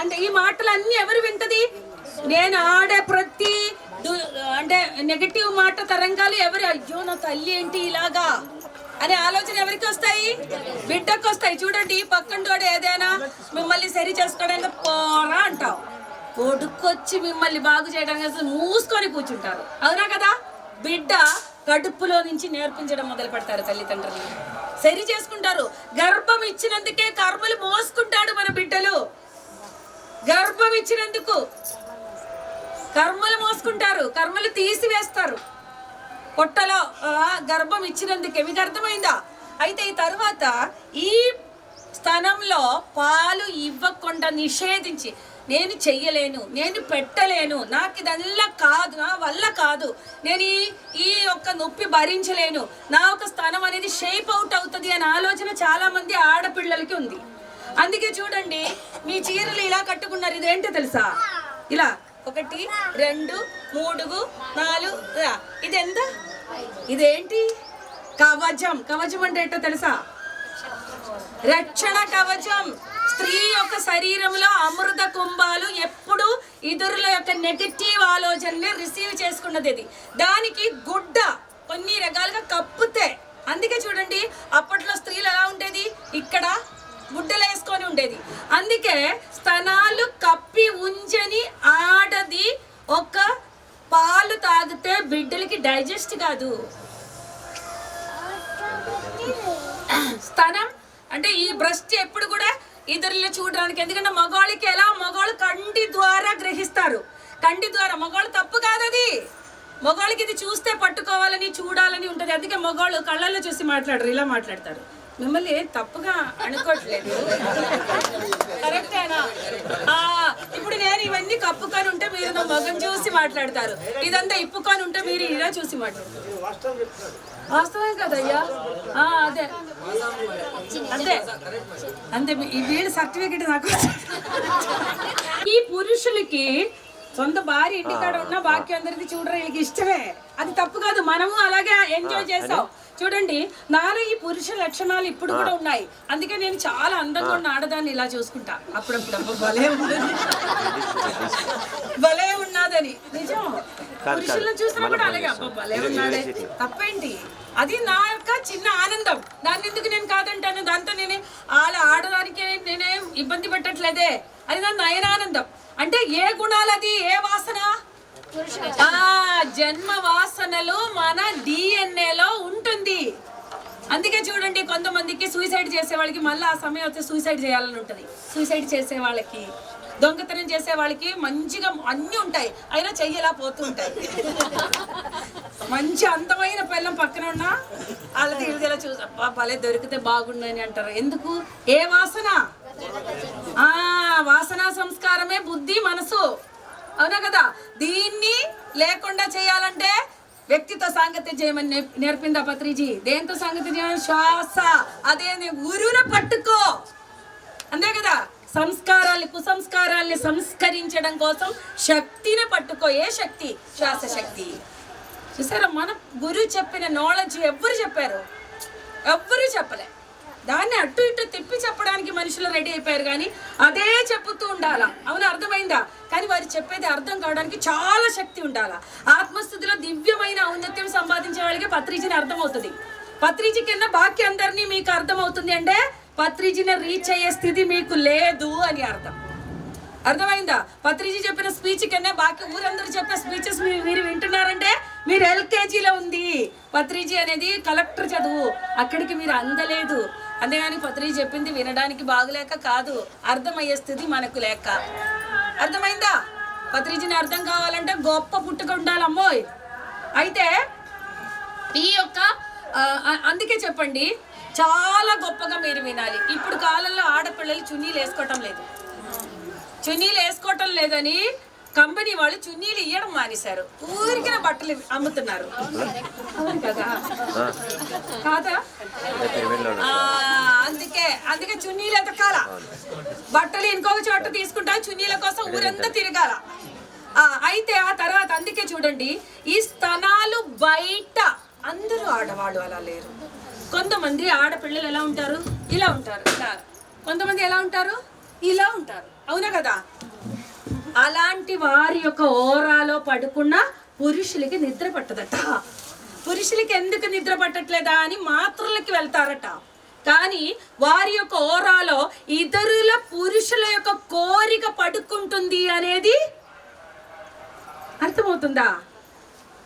అంటే ఈ మాటలు అన్ని ఎవరు వింటది? నేను ఆడే ప్రతి అంటే నెగటివ్ మాట తరంగాలు ఎవరు? అయ్యో నా తల్లి ఏంటి ఇలాగా అనే ఆలోచన ఎవరికి వస్తాయి? బిడ్డకు వస్తాయి. చూడండి, పక్కంటోడు ఏదైనా మిమ్మల్ని సరి చేసుకోవడానికి పోరా అంటావు, కొడుకొచ్చి మిమ్మల్ని బాగు చేయడానికి అసలు మూసుకొని కూర్చుంటారు. అవునా కదా? బిడ్డ కడుపులో నుంచి నేర్పించడం మొదలు పెడతారు తల్లిదండ్రులు, సరి చేసుకుంటారు. గర్భం ఇచ్చినందుకే కర్మలు మోసుకుంటాడు మన బిడ్డలు. గర్భం ఇచ్చినందుకు కర్మలు మోసుకుంటారు, కర్మలు తీసివేస్తారు. పొట్టలో గర్భం ఇచ్చినందుకే. మీకు అర్థమైందా? అయితే ఈ తర్వాత ఈ స్థానంలో పాలు ఇవ్వకుండా నిషేధించి, నేను చెయ్యలేను, నేను పెట్టలేను, నాకు ఇదల్లా కాదు, నా వల్ల కాదు, నేను ఈ ఒక్క నొప్పి భరించలేను, నా ఒక స్థానం అనేది షేప్ అవుట్ అవుతుంది అనే ఆలోచన చాలా మంది ఆడపిల్లలకి ఉంది. అందుకే చూడండి, మీ చీరలు ఇలా కట్టుకున్నారు. ఇదేంటో తెలుసా? ఇలా 1 2 3 4 ఇదెంత? ఇదేంటి? కవచం. కవచం అంటే ఏంటో తెలుసా? రక్షణ కవచం. స్త్రీ యొక్క శరీరంలో అమృత కుంభాలు ఎప్పుడు ఇతరుల యొక్క నెగటివ్ ఆలోచనని రిసీవ్ చేసుకున్నది. ఇది దానికి గుడ్డ కొన్ని రకాలుగా కప్పుతే. అందుకే చూడండి, అప్పట్లో స్త్రీలు ఎలా ఉండేది? ఇక్కడ గుడ్డలు వేసుకొని ఉండేది. అందుకే స్తనాలు కప్పి ఉంచని ఆడది ఒక పాలు తాగితే బిడ్డలకి డైజెస్ట్ కాదు. స్తనం అంటే ఈ బ్రష్ ఎప్పుడు కూడా ఇతరులను చూడడానికి, ఎందుకంటే మగవాళ్ళకి ఎలా, మగవాళ్ళు కంటి ద్వారా గ్రహిస్తారు, కంటి ద్వారా. మగవాళ్ళు తప్పు కాదు అది, మగవాళ్ళకి ఇది చూస్తే పట్టుకోవాలని చూడాలని ఉంటుంది. అందుకే మగవాళ్ళు కళ్ళల్లో చూసి మాట్లాడరు, ఇలా మాట్లాడతారు. మిమ్మల్ని ఏం తప్పుగా అనుకోవట్లేదు, కరెక్టేనా? ఇప్పుడు నేను ఇవన్నీ కప్పుకొని ఉంటే మీరు నా మగం చూసి మాట్లాడతారు, ఇదంతా ఇప్పుకొని ఉంటే మీరు ఇలా చూసి మాట్లాడతారు. వాస్తవం కదయ్యా, అదే అంతే అంతే. ఈ వీడి సర్టిఫికెట్ నాకు. ఈ పురుషులకి సొంత భార్య ఇంటికాడ ఉన్న బాకీ అందరిది చూడరు, వీళ్ళకి ఇష్టమే, అది తప్పు కాదు. మనము అలాగే ఎంజాయ్ చేస్తాం. చూడండి, నాలో ఈ పురుష లక్షణాలు ఇప్పుడు కూడా ఉన్నాయి. అందుకే నేను చాలా అందంగా ఉన్న ఆడదాన్ని ఇలా చూసుకుంటా అప్పుడప్పుడు. భలే ఉన్నది, భలే ఉన్నదని. నిజం, పురుషులను చూసినప్పుడు అలాగే అబ్బా భలే ఉన్నాడే, తప్పేంటి? అది నా యొక్క చిన్న ఆనందం. దాన్ని ఎందుకు నేను కాదంటాను? దాంతో నేనే ఆడదానికి నేనేం ఇబ్బంది పెట్టట్లేదే, అది నా నయనానందం. అంటే ఏ గుణాలు, అది ఏ వాసన? జన్మ వాసనలు మన డిఎన్ఏలో ఉంటుంది. అందుకే చూడండి, కొంతమందికి సూసైడ్ చేసే వాళ్ళకి మళ్ళీ ఆ సమయం వస్తే సూసైడ్ చేయాలని ఉంటుంది. సూసైడ్ చేసే వాళ్ళకి, దొంగతనం చేసే వాళ్ళకి మంచిగా అన్నీ ఉంటాయి, అయినా చెయ్యలా పోతూ ఉంటాయి. మంచి అందమైన పిల్లం పక్కన ఉన్నా వాళ్ళకి ఇలా చూసి అబ్బా భలే దొరికితే బాగుండని అంటారు. ఎందుకు? ఏ వాసన? వాసన సంస్కారమే బుద్ధి, మనసు, అవునా కదా? దీన్ని లేకుండా చేయాలంటే వ్యక్తితో సాంగత్యం చేయమని నేర్పిందా పత్రిజీ? దేంతో సాంగత్యం చేయమని? శ్వాస. అదే గురువును పట్టుకో, అంతే కదా? సంస్కారాల్ని, కుసంస్కారాల్ని సంస్కరించడం కోసం శక్తిని పట్టుకో. ఏ శక్తి? శ్వాస శక్తి. చూసారా, మన గురువు చెప్పిన నాలెడ్జ్ ఎవ్వరు చెప్పారు? ఎవ్వరూ చెప్పలే. దాన్ని అటు ఇటు తిప్పి చెప్పడానికి మనుషులు రెడీ అయిపోయారు, కానీ అదే చెప్పుతూ ఉండాలా. అవును, అర్థమైందా? కానీ వారు చెప్పేది అర్థం కావడానికి చాలా శక్తి ఉండాలా. ఆత్మస్థితిలో దివ్యమైన ఔన్నత్యం సంపాదించే వాళ్ళకి పత్రిజీని అర్థమవుతుంది. పత్రిజీ కింద బాకీ అందరినీ మీకు అర్థమవుతుంది అంటే పత్రిజీని రీచ్ అయ్యే స్థితి మీకు లేదు అని అర్థం. అర్థమైందా? పత్రిజీ చెప్పిన స్పీచ్ కన్నా బాకీ ఊరందరూ చెప్పే స్పీచెస్ మీరు వింటున్నారంటే మీరు ఎల్కేజీలో ఉంది. పత్రిజీ అనేది కలెక్టర్ చదువు, అక్కడికి మీరు అందలేదు. అంతేగాని పత్రిజీ చెప్పింది వినడానికి బాగులేక కాదు, అర్థమయ్యే స్థితి మనకు లేక. అర్థమైందా? పత్రిజీని అర్థం కావాలంటే గొప్ప పుట్టుక ఉండాలమ్మోయ్. అయితే ఈ యొక్క అందుకే చెప్పండి, చాలా గొప్పగా మీరు వినాలి. ఇప్పుడు కాలంలో ఆడపిల్లలు చున్నీలు వేసుకోవటం లేదు. చున్నీలు వేసుకోవటం లేదని కంపెనీ వాళ్ళు చున్నీలు ఇవ్వడం మానేశారు, ఊరికిన బట్టలు అమ్ముతున్నారు. అవును కదా? కాదా? అందుకే చున్నీలు ఎతకాల, బట్టలు ఇంకొక చోట తీసుకుంటా, చున్నీల కోసం ఊరంతా తిరగాల. అయితే ఆ తర్వాత అందుకే చూడండి, ఈ స్తనాలు బయట అందరూ ఆడవాళ్ళు అలా లేరు. కొంతమంది ఆడపిల్లలు ఎలా ఉంటారు? ఇలా ఉంటారు. ఇలా. కొంతమంది ఎలా ఉంటారు? ఇలా ఉంటారు. అవునా కదా? అలాంటి వారి యొక్క ఓరాలో పడుకున్న పురుషులకి నిద్ర పట్టదట. పురుషులకి ఎందుకు నిద్ర పట్టట్లేదా అని మాత్రలకి వెళ్తారట. కానీ వారి యొక్క ఓరాలో ఇతరుల పురుషుల యొక్క కోరిక పడుకుంటుంది అనేది అర్థమవుతుందా?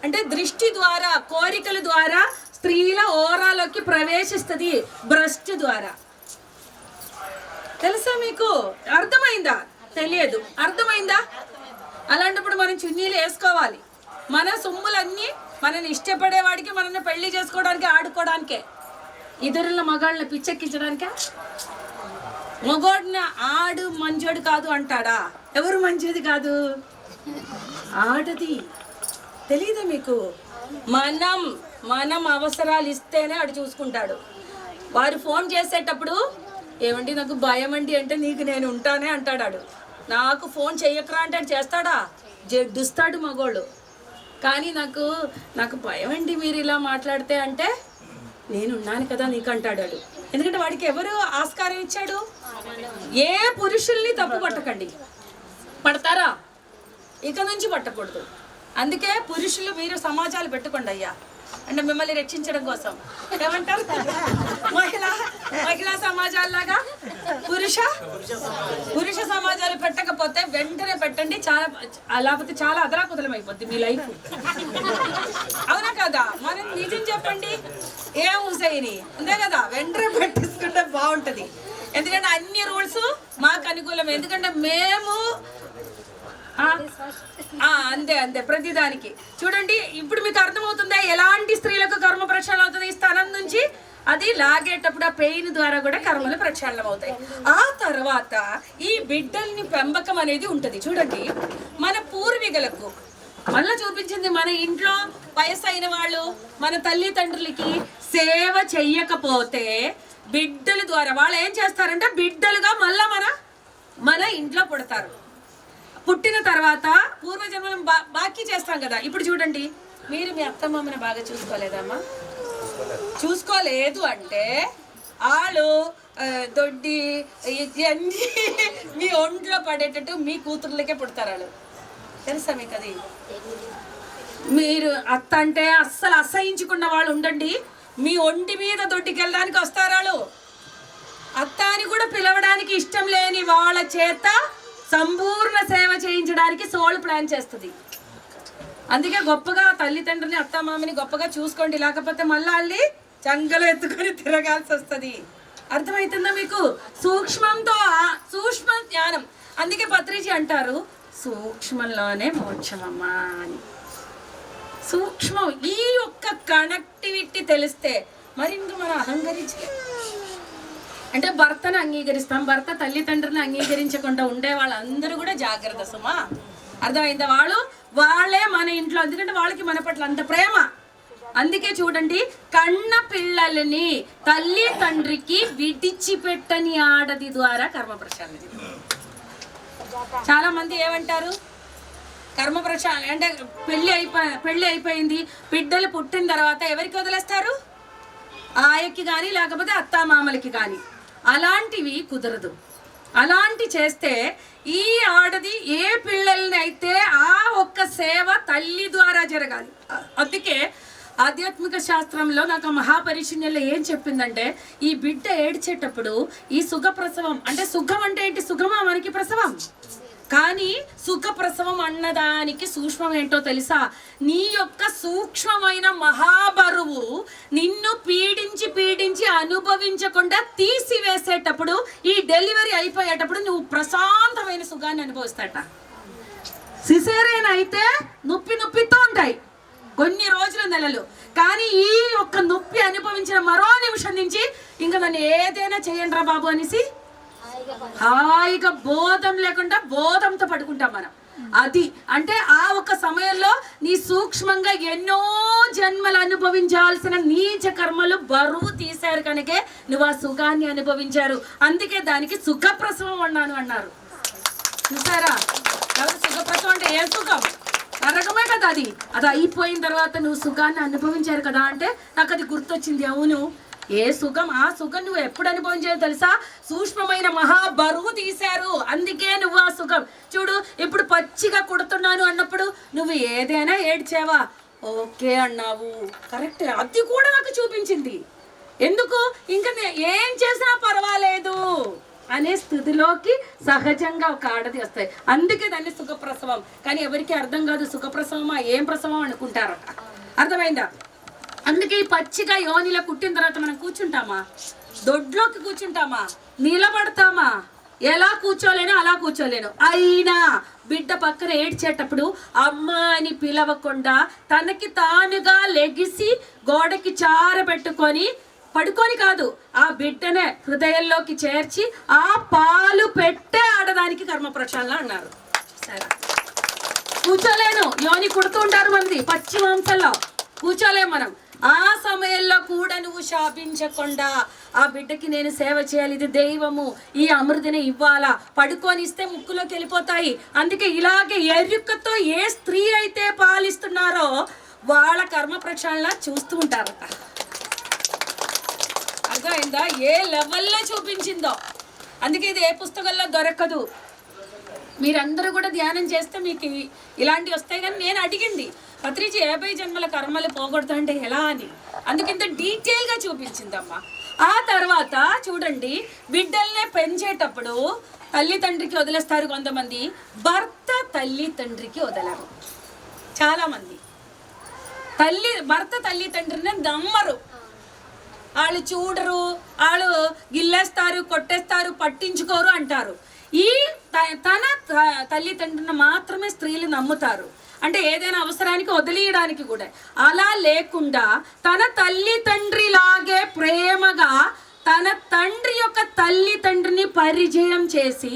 అంటే దృష్టి ద్వారా, కోరికల ద్వారా స్త్రీల ఓరాలోకి ప్రవేశిస్తుంది బ్రెస్ట్ ద్వారా. తెలుసా మీకు? అర్థమైందా? తెలియదు. అర్థమైందా? అలాంటప్పుడు మనం చున్నీలు వేసుకోవాలి. మన సొమ్ములన్నీ మనల్ని ఇష్టపడేవాడికి, మనల్ని పెళ్లి చేసుకోవడానికి, ఆడుకోవడానికే. ఇతరుల మగాళ్ళని పిచ్చెక్కించడానికే. మగోడిన ఆడు మంచోడు కాదు అంటాడా? ఎవరు మంచిది కాదు? ఆడది. తెలీదా మీకు? మనం అవసరాలు ఇస్తేనే ఆడు చూసుకుంటాడు. వారు ఫోన్ చేసేటప్పుడు ఏమండి నాకు భయం అండి అంటే నీకు నేను ఉంటానే అంటాడాడు. నాకు ఫోన్ చెయ్యకరా అంటే చేస్తాడా? జడ్డుస్తాడు మగోళ్ళు. కానీ నాకు భయం అండి మీరు ఇలా మాట్లాడితే అంటే నేనున్నాను కదా నీకు అంటాడాడు. ఎందుకంటే వాడికి ఎవరు ఆస్కారం ఇచ్చాడు? ఏ పురుషుల్ని తప్పు పట్టకండి. పడతారా? ఇక నుంచి పట్టకూడదు. అందుకే పురుషులు మీరు సమాజాలు పెట్టుకోండి అయ్యా. అంటే మిమ్మల్ని రక్షించడం కోసం. ఏమంటారు? మహిళా సమాజాల్లాగా పురుష సమాజాలు పెట్టకపోతే వెంటనే పెట్టండి. చాలా లేకపోతే చాలా అదరాకుతలం అయిపోద్ది మీ లైఫ్. అవునా కదా? మనం నిజం చెప్పండి, ఏం హుసైని అంతే కదా, వెంటనే పెట్టేసుకుంటే బాగుంటది. ఎందుకంటే అన్ని రూల్స్ మాకు అనుకూలం. ఎందుకంటే మేము అంతే ప్రతిదానికి. చూడండి, ఇప్పుడు మీకు అర్థమవుతుందా ఎలాంటి స్త్రీలకు కర్మ ప్రక్షాళన అవుతుంది? ఈ స్థానం నుంచి అది లాగేటప్పుడు ఆ పెయిన్ ద్వారా కూడా కర్మలు ప్రక్షాళన అవుతాయి. ఆ తర్వాత ఈ బిడ్డల్ని పెంపకం అనేది ఉంటది. చూడండి, మన పూర్వీకులకు మళ్ళా చూపించింది, మన ఇంట్లో వయసు అయిన వాళ్ళు మన తల్లిదండ్రులకి సేవ చెయ్యకపోతే బిడ్డల ద్వారా వాళ్ళు ఏం చేస్తారంటే బిడ్డలుగా మళ్ళా మన ఇంట్లో పుడతారు. పుట్టిన తర్వాత పూర్వజన్మం బాకీ చేస్తాం కదా. ఇప్పుడు చూడండి, మీరు మీ అత్తమ్మని బాగా చూసుకోలేదమ్మా? చూసుకోలేదు అంటే వాళ్ళు దొడ్డి ఇవన్నీ మీ ఒంట్లో పడేటట్టు మీ కూతుర్లకే పుడతారు వాళ్ళు. తెలుసా మీకు అది? మీరు అత్త అంటే అస్సలు అసహించుకున్న వాళ్ళు ఉండండి, మీ ఒంటి మీద దొడ్డికి వెళ్ళడానికి వస్తారు వాళ్ళు. అత్త అని కూడా పిలవడానికి ఇష్టం లేని వాళ్ళ చేత సంపూర్ణ సేవ చేయించడానికి సోల్ ప్లాన్ చేస్తుంది. అందుకే గొప్పగా తల్లిదండ్రుని అత్తమామని గొప్పగా చూసుకోండి, లేకపోతే మళ్ళీ వాళ్ళని చంగలు ఎత్తుకొని తిరగాల్సి వస్తుంది. అర్థమవుతుందా మీకు? సూక్ష్మ జ్ఞానం. అందుకే పత్రిజీ అంటారు, సూక్ష్మంలోనే మోక్షమమ్మా అని. సూక్ష్మం ఈ ఒక్క కనెక్టివిటీ తెలిస్తే మరి ఇంకా మనం అహంకరించే అంటే భర్తను అంగీకరిస్తాం, భర్త తల్లిదండ్రులను అంగీకరించకుండా ఉండే వాళ్ళందరూ కూడా జాగ్రత్త సుమా. అర్థమైందా? వాళ్ళే మన ఇంట్లో, ఎందుకంటే వాళ్ళకి మన పట్ల అంత ప్రేమ. అందుకే చూడండి, కన్న పిల్లలని తల్లి తండ్రికి విడిచిపెట్టని ఆడది ద్వారా కర్మ ప్రక్షాళన. చాలా మంది ఏమంటారు, కర్మ ప్రక్షాళన అంటే పెళ్ళి అయిపోయింది, బిడ్డలు పుట్టిన తర్వాత ఎవరికి వదిలేస్తారు? ఆయకి కానీ లేకపోతే అత్తామామలకి కానీ. అలాంటివి కుదరదు. అలాంటి చేస్తే ఈ ఆడది ఏ పిల్లల్ని అయితే ఆ ఒక్క సేవ తల్లి ద్వారా జరగాలి. అందుకే ఆధ్యాత్మిక శాస్త్రంలో నాకు మహాపరిశున్యంలో ఏం చెప్పిందంటే, ఈ బిడ్డ ఏడ్చేటప్పుడు ఈ సుఖ ప్రసవం అంటే, సుఖం అంటే ఏంటి? సుఖమా మనకి ప్రసవం? కానీ సుఖ ప్రసవం అన్నదానికి సూక్ష్మం ఏంటో తెలుసా? నీ యొక్క సూక్ష్మమైన మహాబరువు నిన్ను పీడించి అనుభవించకుండా తీసివేసేటప్పుడు, ఈ డెలివరీ అయిపోయేటప్పుడు నువ్వు ప్రశాంతమైన సుఖాన్ని అనుభవిస్తాట. సిజేరియన్ అయితే నొప్పితో ఉంటాయి కొన్ని రోజులు, నెలలు. కానీ ఈ ఒక్క నొప్పి అనుభవించిన మరో నిమిషం నుంచి ఇంకా నన్ను ఏదైనా చేయండి రా బాబు అనేసి హాయిగా బోధం లేకుండా బోధంతో పడుకుంటాం మనం. అది అంటే ఆ ఒక సమయంలో నీ సూక్ష్మంగా ఎన్నో జన్మలు అనుభవించాల్సిన నీచ కర్మలు బరువు తీశారు కనుకే నువ్వు ఆ సుఖాన్ని అనుభవించారు. అందుకే దానికి సుఖప్రసవం అన్నారు. చూసారా? సుఖప్రసవం అంటే ఏం సుఖం? నరకమే కదా అది. అది అయిపోయిన తర్వాత నువ్వు సుఖాన్ని అనుభవించారు కదా అంటే నాకు అది గుర్తొచ్చింది. అవును, ఏ సుఖం? ఆ సుఖం నువ్వు ఎప్పుడు అనుభవించావు తెలుసా? సూక్ష్మమైన మహాబరువు తీశారు, అందుకే నువ్వు ఆ సుఖం. చూడు, ఇప్పుడు పచ్చిగా కుడుతున్నాను అన్నప్పుడు నువ్వు ఏదైనా ఏడ్చావా? ఓకే అన్నావు, కరెక్ట్. అది కూడా నాకు చూపించింది. ఎందుకు? ఇంకా ఏం చేసినా పర్వాలేదు అనే స్థితిలోకి సహజంగా ఒక ఆడది వస్తాయి. అందుకే దాన్ని సుఖప్రసవం. కానీ ఎవరికి అర్థం కాదు, సుఖప్రసవమా ఏం ప్రసవం అనుకుంటారట. అర్థమైందా? అందుకే ఈ పచ్చిగా యోనిలో కుట్టిన తర్వాత మనం కూర్చుంటామా? దొడ్లోకి కూర్చుంటామా? నిలబడతామా? ఎలా కూర్చోలేను అలా కూర్చోలేను. అయినా బిడ్డ పక్కన ఏడ్చేటప్పుడు అమ్మ అని పిలవకుండా తనకి తానుగా లెగిసి గోడకి చారబెట్టుకొని పడుకొని కాదు, ఆ బిడ్డనే హృదయంలోకి చేర్చి ఆ పాలు పెట్టే ఆడదానికి కర్మ ప్రక్షాళన అన్నారు. సరే, కూర్చోలేను, యోని కుడుతూ ఉంటారు మంది పచ్చి మాంసంలో, కూర్చోలేం మనం. ఆ సమయంలో కూడా నువ్వు శాపించకుండా ఆ బిడ్డకి నేను సేవ చేయాలి, ఇది దైవము, ఈ అమృతిని ఇవ్వాలా, పడుకొని ఇస్తే ముక్కులోకి వెళ్ళిపోతాయి. అందుకే ఇలాగే ఎరుకతో ఏ స్త్రీ అయితే పాలిస్తున్నారో వాళ్ళ కర్మ ప్రక్షాళన చూస్తూ ఉంటారట. అర్థమైందా? ఏ లెవెల్లో చూపించిందో. అందుకే ఇది ఏ పుస్తకంలో దొరకదు. మీరందరూ కూడా ధ్యానం చేస్తే మీకు ఇలాంటివి వస్తాయి. కానీ నేను అడిగింది, పత్రిజీ 50 జన్మల కర్మలు పోగొడుతుంటే ఎలా అని అందుకింత డీటెయిల్గా చూపించిందమ్మా. ఆ తర్వాత చూడండి, బిడ్డల్నే పెంచేటప్పుడు తల్లి తండ్రికి వదిలేస్తారు కొంతమంది, భర్త తల్లి తండ్రికి వదలరు. చాలామంది భర్త తల్లి తండ్రిని నమ్మరు, వాళ్ళు చూడరు, వాళ్ళు గిల్లేస్తారు, కొట్టేస్తారు, పట్టించుకోరు అంటారు. ఈ తన తల్లిదండ్రులను మాత్రమే స్త్రీలు నమ్ముతారు. అంటే ఏదైనా అవసరానికి వదిలేయడానికి కూడా. అలా లేకుండా తన తల్లి తండ్రిలాగే ప్రేమగా తన తండ్రి యొక్క తల్లి తండ్రిని పరిచయం చేసి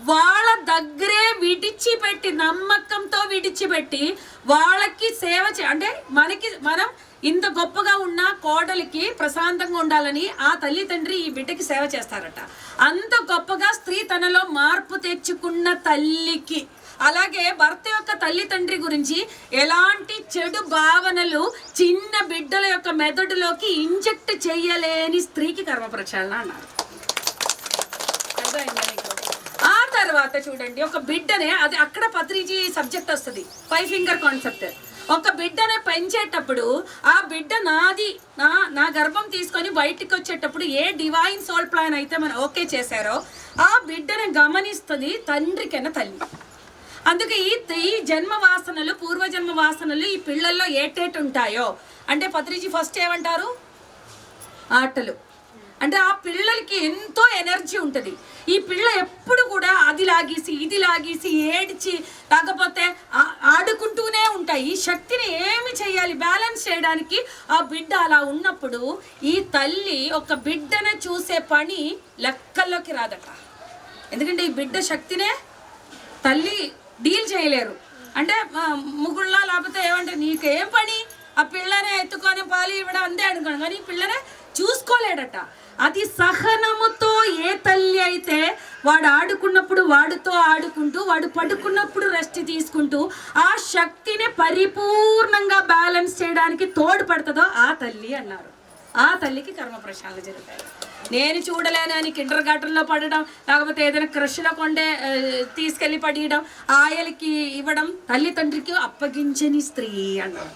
వాళ్ళ దగ్గరే విడిచిపెట్టి, నమ్మకంతో విడిచిపెట్టి వాళ్ళకి సేవ అంటే మనం ఇంత గొప్పగా ఉన్న కోడలికి ప్రశాంతంగా ఉండాలని ఆ తల్లి తండ్రి ఈ బిడ్డకి సేవ చేస్తారట. అంత గొప్పగా స్త్రీ తనలో మార్పు తెచ్చుకున్న తల్లికి, అలాగే భర్త యొక్క తల్లి తండ్రి గురించి ఎలాంటి చెడు భావనలు చిన్న బిడ్డల యొక్క మెదడులోకి ఇంజెక్ట్ చేయలేని స్త్రీకి కర్మ ప్రక్షాళన అన్నారు. ఆ తర్వాత చూడండి, ఒక బిడ్డనే, అది అక్కడ పత్రిజీ సబ్జెక్ట్ వస్తుంది, 5 ఫింగర్ కాన్సెప్ట్. ఒక బిడ్డనే పెంచేటప్పుడు ఆ బిడ్డ నాది, నా గర్భం తీసుకొని బయటికి వచ్చేటప్పుడు ఏ డివైన్ సోల్ ప్లాన్ అయితే మనం ఓకే చేశారో ఆ బిడ్డని గమనిస్తుంది తండ్రికైనా తల్లి. అందుకే ఈ జన్మ వాసనలు, పూర్వజన్మ వాసనలు ఈ పిల్లల్లో ఏటేటు ఉంటాయో అంటే పత్రిజీ ఫస్ట్ ఏమంటారు, ఆటలు. అంటే ఆ పిల్లలకి ఎంతో ఎనర్జీ ఉంటుంది. ఈ పిల్ల ఎప్పుడు కూడా అది లాగేసి ఇది లాగేసి ఏడ్చి లేకపోతే ఆడుకుంటూనే ఉంటాయి. ఈ శక్తిని ఏమి చేయాలి బ్యాలెన్స్ చేయడానికి ఆ బిడ్డ అలా ఉన్నప్పుడు ఈ తల్లి ఒక బిడ్డను చూసే పని లెక్కల్లోకి రాదట. ఎందుకంటే ఈ బిడ్డ శక్తినే తల్లి డీల్ చేయలేరు. అంటే ముగుళ్ళ లేకపోతే ఏమంటే నీకేం పని, ఆ పిల్లనే ఎత్తుకొని పాలు ఇవ్వడం అంతే అనుకోను, కానీ ఈ పిల్లనే చూసుకోలేడట. అది సహనముతో ఏ తల్లి అయితే వాడు ఆడుకున్నప్పుడు వాడితో ఆడుకుంటూ, వాడు పడుకున్నప్పుడు రెస్ట్ తీసుకుంటూ ఆ శక్తిని పరిపూర్ణంగా బ్యాలెన్స్ చేయడానికి తోడ్పడుతుందో ఆ తల్లి అన్నారు. ఆ తల్లికి కర్మ ప్రశాంతత జరుగుతాయి. నేను చూడలేనని కిండర్ గార్టెన్లో పడడం, లేకపోతే ఏదైనా క్రష్లో కొండే తీసుకెళ్ళి పడేయడం, ఆయలకి ఇవ్వడం తల్లి తండ్రికి అప్పగించని స్త్రీ అన్నారు.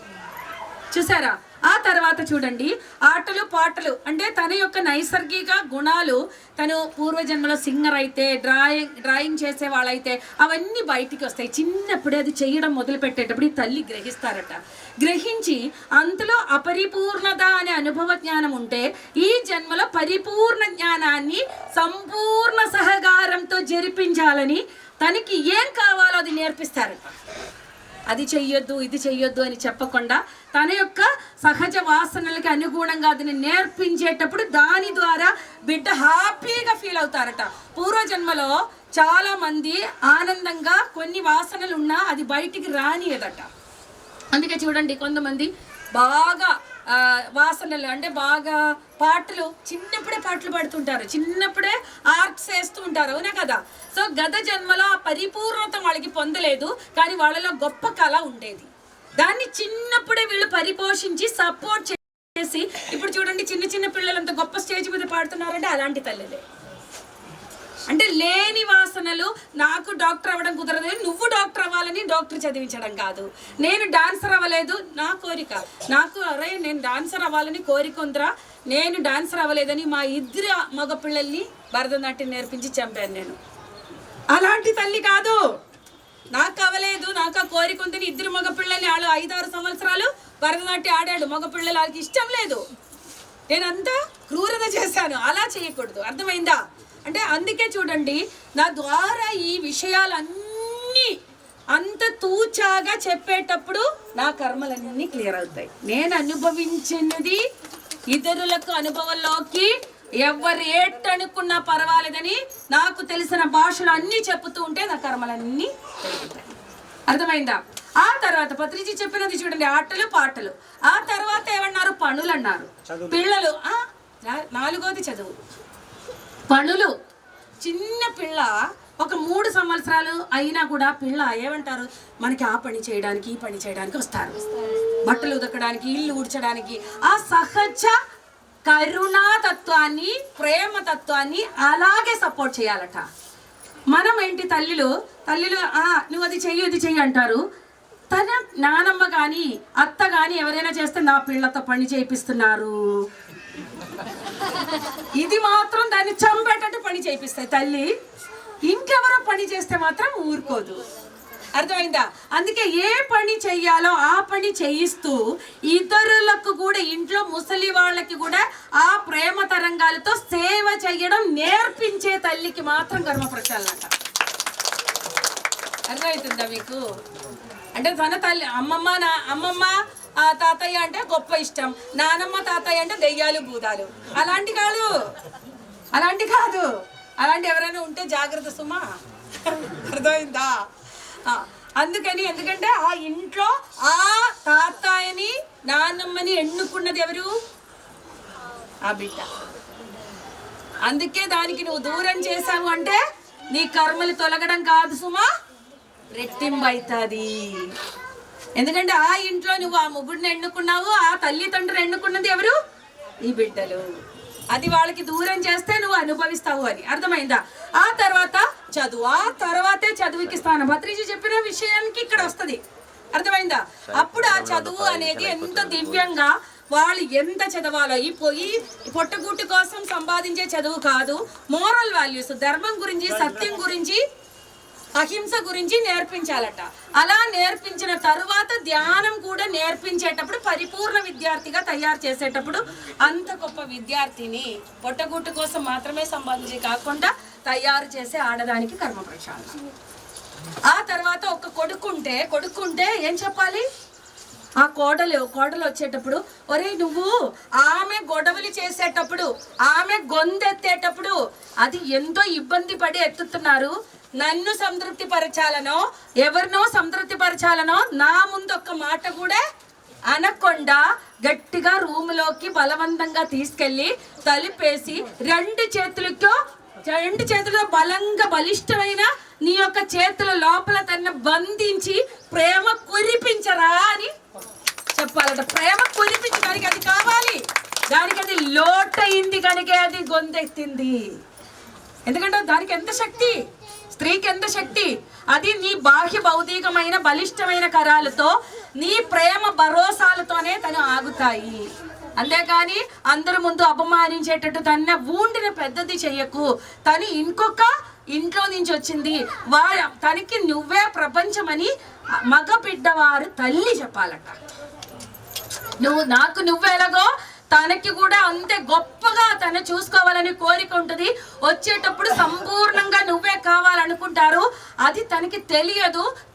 చూసారా? ఆ తర్వాత చూడండి, ఆటలు పాటలు అంటే తన యొక్క నైసర్గిక గుణాలు, తను పూర్వజన్మలో సింగర్ అయితే, డ్రాయింగ్ చేసే వాళ్ళైతే అవన్నీ బయటికి వస్తాయి. చిన్నప్పుడే అది చేయడం మొదలు పెట్టేటప్పుడు ఈ తల్లి గ్రహిస్తారట. గ్రహించి అంతలో అపరిపూర్ణత అనే అనుభవ జ్ఞానం ఉంటే ఈ జన్మలో పరిపూర్ణ జ్ఞానాన్ని సంపూర్ణ సహకారంతో జరిపించాలని తనకి ఏం కావాలో అది నేర్పిస్తారట. అది చెయ్యొద్దు ఇది చెయ్యొద్దు అని చెప్పకుండా తన యొక్క సహజ వాసనలకి అనుగుణంగా అదిని నేర్పించేటప్పుడు దాని ద్వారా బిడ్డ హ్యాపీగా ఫీల్ అవుతారట. పూర్వజన్మలో చాలా మంది ఆనందంగా కొన్ని వాసనలు ఉన్నా అది బయటికి రానియదట. అందుకే చూడండి, కొంతమంది బాగా వాసనలు అంటే బాగా పాటలు చిన్నప్పుడే పాటలు పాడుతుంటారు, చిన్నప్పుడే ఆర్ట్స్ వేస్తూ ఉంటారు, అవునా కదా? సో గత జన్మలో ఆ పరిపూర్ణత వాళ్ళకి పొందలేదు, కానీ వాళ్ళలో గొప్ప కళ ఉండేది. దాన్ని చిన్నప్పుడే వీళ్ళు పరిపోషించి సపోర్ట్ చేసి ఇప్పుడు చూడండి చిన్న చిన్న పిల్లలంత గొప్ప స్టేజ్ మీద పాడుతున్నారంటే అలాంటి తల్లిలే. అంటే లేని వాసనలు, నాకు డాక్టర్ అవ్వడం కుదరదు, నువ్వు డాక్టర్ అవ్వాలని డాక్టర్ చదివించడం కాదు. నేను డాన్సర్ అవ్వలేదు, నా కోరిక, నాకు అరే నేను డాన్సర్ అవ్వాలని కోరిక ఉందిరా, నేను డాన్సర్ అవ్వలేదని మా ఇద్దరు మగ పిల్లల్ని భరతనాట్యం నేర్పించి చంపాను నేను. అలాంటి తల్లి కాదు. నాకు అవ్వలేదు, నాకు ఆ కోరిక ఉందని ఇద్దరు మగ పిల్లల్ని వాళ్ళు 5-6 సంవత్సరాలు భరతనాట్యం ఆడాడు. మగ పిల్లలు వాళ్ళకి ఇష్టం లేదు, నేనంతా క్రూరత చేశాను. అలా చేయకూడదు, అర్థమైందా? అంటే అందుకే చూడండి, నా ద్వారా ఈ విషయాలన్నీ అంత తూచాగా చెప్పేటప్పుడు నా కర్మలన్నీ క్లియర్ అవుతాయి. నేను అనుభవించినది ఇతరులకు అనుభవంలోకి ఎవరు ఏటనుకున్నా పర్వాలేదని నాకు తెలిసిన భాషలు అన్నీ చెప్తూ ఉంటే నా కర్మలన్నీ పెరుగుతాయి. అర్థమైందా? ఆ తర్వాత పత్రిజీ చెప్పినది చూడండి, ఆటలు పాటలు. ఆ తర్వాత ఏమన్నారు, పనులు అన్నారు. పిల్లలు 4వది చదువు, పనులు. చిన్న పిల్ల ఒక 3 సంవత్సరాలు అయినా కూడా పిల్ల ఏమంటారు, మనకి ఆ పని చేయడానికి ఈ పని చేయడానికి వస్తారు, బట్టలు ఉతకడానికి, ఇల్లు ఊడ్చడానికి. ఆ సహజ కరుణాతత్వాన్ని, ప్రేమతత్వాన్ని అలాగే సపోర్ట్ చేయాలట. మనం ఏంటి తల్లులు నువ్వు అది చెయ్యి ఇది చెయ్యి అంటారు. తన నానమ్మ కానీ అత్త కానీ ఎవరైనా చేస్తే నా పిల్లతో పని చేయిస్తున్నారు, ఇది మాత్రం దాన్ని చంపేటట్టు పని చేయిస్తాయి తల్లి. ఇంకెవరో పని చేస్తే మాత్రం ఊరుకోదు. అర్థమైందా? అందుకే ఏ పని చెయ్యాలో ఆ పని చేయిస్తూ ఇతరులకు కూడా, ఇంట్లో ముసలి వాళ్ళకి కూడా ఆ ప్రేమ తరంగాలతో సేవ చేయడం నేర్పించే తల్లికి మాత్రం కర్మ ప్రక్షాళన. అర్థమవుతుందా మీకు? అంటే తన తల్లి అమ్మమ్మ తాతయ్య అంటే గొప్ప ఇష్టం, నానమ్మ తాతయ్య అంటే దెయ్యాలు భూతాలు. అలాంటి కాదు. అలాంటి ఎవరైనా ఉంటే జాగ్రత్త సుమా. అర్థమైందా? ఎందుకంటే ఆ ఇంట్లో ఆ తాతయ్యని నాన్నమ్మని ఎన్నుకున్నది ఎవరు? ఆ బిడ్డ. అందుకే దానికి నువ్వు దూరం చేసావు అంటే నీ కర్మలు తొలగడం కాదు సుమా, రెట్టింబైతుంది. ఎందుకంటే ఆ ఇంట్లో నువ్వు ఆ ముగ్గుడిని ఎన్నుకున్నావు, ఆ తల్లిదండ్రులు ఎన్నుకున్నది ఎవరు? ఈ బిడ్డలు. అది వాళ్ళకి దూరం చేస్తే నువ్వు అనుభవిస్తావు అని. అర్థమైందా? ఆ తర్వాత చదువు, ఆ తర్వాతే చదువుకి స్థానం. భద్రీజీ చెప్పిన విషయానికి ఇక్కడ వస్తుంది. అర్థమైందా? అప్పుడు ఆ చదువు అనేది ఎంత దివ్యంగా, వాళ్ళు ఎంత చదవాలో, ఈ పొట్టగూటి కోసం సంపాదించే చదువు కాదు, మోరల్ వాల్యూస్, ధర్మం గురించి, సత్యం గురించి, అహింస గురించి నేర్పించాలట. అలా నేర్పించిన తరువాత ధ్యానం కూడా నేర్పించేటప్పుడు పరిపూర్ణ విద్యార్థిగా తయారు చేసేటప్పుడు అంత గొప్ప విద్యార్థిని పొట్టగూటు కోసం మాత్రమే సంబంధించి కాకుండా తయారు చేసే ఆడదానికి కర్మ ప్రక్షాళన. ఆ తర్వాత ఒక కొడుకుంటే ఏం చెప్పాలి? ఆ కోడలు వచ్చేటప్పుడు, ఒరే నువ్వు ఆమె గొడవలు చేసేటప్పుడు, ఆమె గొంతెత్తేటప్పుడు అది ఎంతో ఇబ్బంది పడి ఎత్తుతున్నారు, నన్ను సంతృప్తి పరచాలనో ఎవరినో సంతృప్తి పరచాలనో నా ముందు ఒక్క మాట కూడా అనకుండా గట్టిగా రూములోకి బలవంతంగా తీసుకెళ్ళి తలుపేసి రెండు చేతులతో బలంగా బలిష్టమైన నీ యొక్క చేతుల లోపల తన బంధించి ప్రేమ కురిపించరా అని చెప్పాలట. ప్రేమ కురిపించడానికి అది కావాలి, దానికి అది లోటయింది కనుక అది గొంతెత్తింది. ఎందుకంటే దానికి ఎంత శక్తి, స్త్రీకి ఎంత శక్తి. అది నీ బాహ్య భౌతికమైన బలిష్టమైన కరాలతో, నీ ప్రేమ భరోసాలతోనే తను ఆగుతాయి. అంతేకాని అందరి ముందు అపమానించేటట్టు తన ఊండిన పెద్దది చెయ్యకు. తను ఇంకొక ఇంట్లో నుంచి వచ్చింది, తనకి నువ్వే ప్రపంచమని మగ బిడ్డవారు తల్లి చెప్పాలట. నువ్వెలాగో తనకి కూడా అంతే గొప్పగా తను చూసుకోవాలని కోరిక ఉంటుంది. వచ్చేటప్పుడు సంపూర్ణంగా నువ్వే కావాలనుకుంటారు. అది తనకి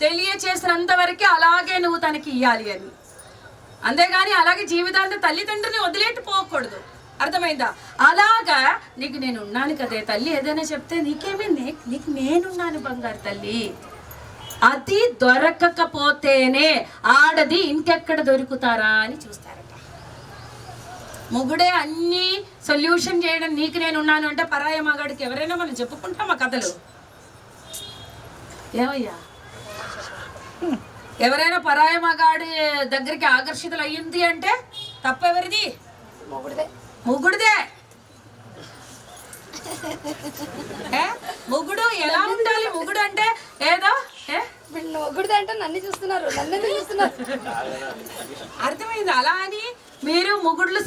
తెలియచేసినంత వరకు అలాగే నువ్వు తనకి ఇయ్యాలి అని. అంతేగాని అలాగే జీవితాంతం తల్లిదండ్రుని వదిలేట్టు పోకూడదు. అర్థమైందా? అలాగా నీకు నేను ఉన్నాను కదే తల్లి, ఏదైనా చెప్తే నీకేమైంది, నీకు నేనున్నాను బంగారు తల్లి. అది దొరకకపోతేనే ఆడది ఇంకెక్కడ దొరుకుతారా అని చూస్తారట. మొగుడే అన్ని సొల్యూషన్ చేయడం, నీకు నేను ఉన్నాను అంటే పరాయ మగాడికి ఎవరైనా మనం చెప్పుకుంటాం ఆ కథలు. ఏమయ్యా, ఎవరైనా పరాయ మగాడి దగ్గరికి ఆకర్షితులు అయ్యింది అంటే తప్పెవరిది? మొగుడిదే. మొగుడు ఎలా ఉండాలి? మొగుడు అంటే ఏదో మొగుడిదే అంటే నన్ను చూస్తున్నారు. అర్థమైంది? అలా అని మీరు మొగుడును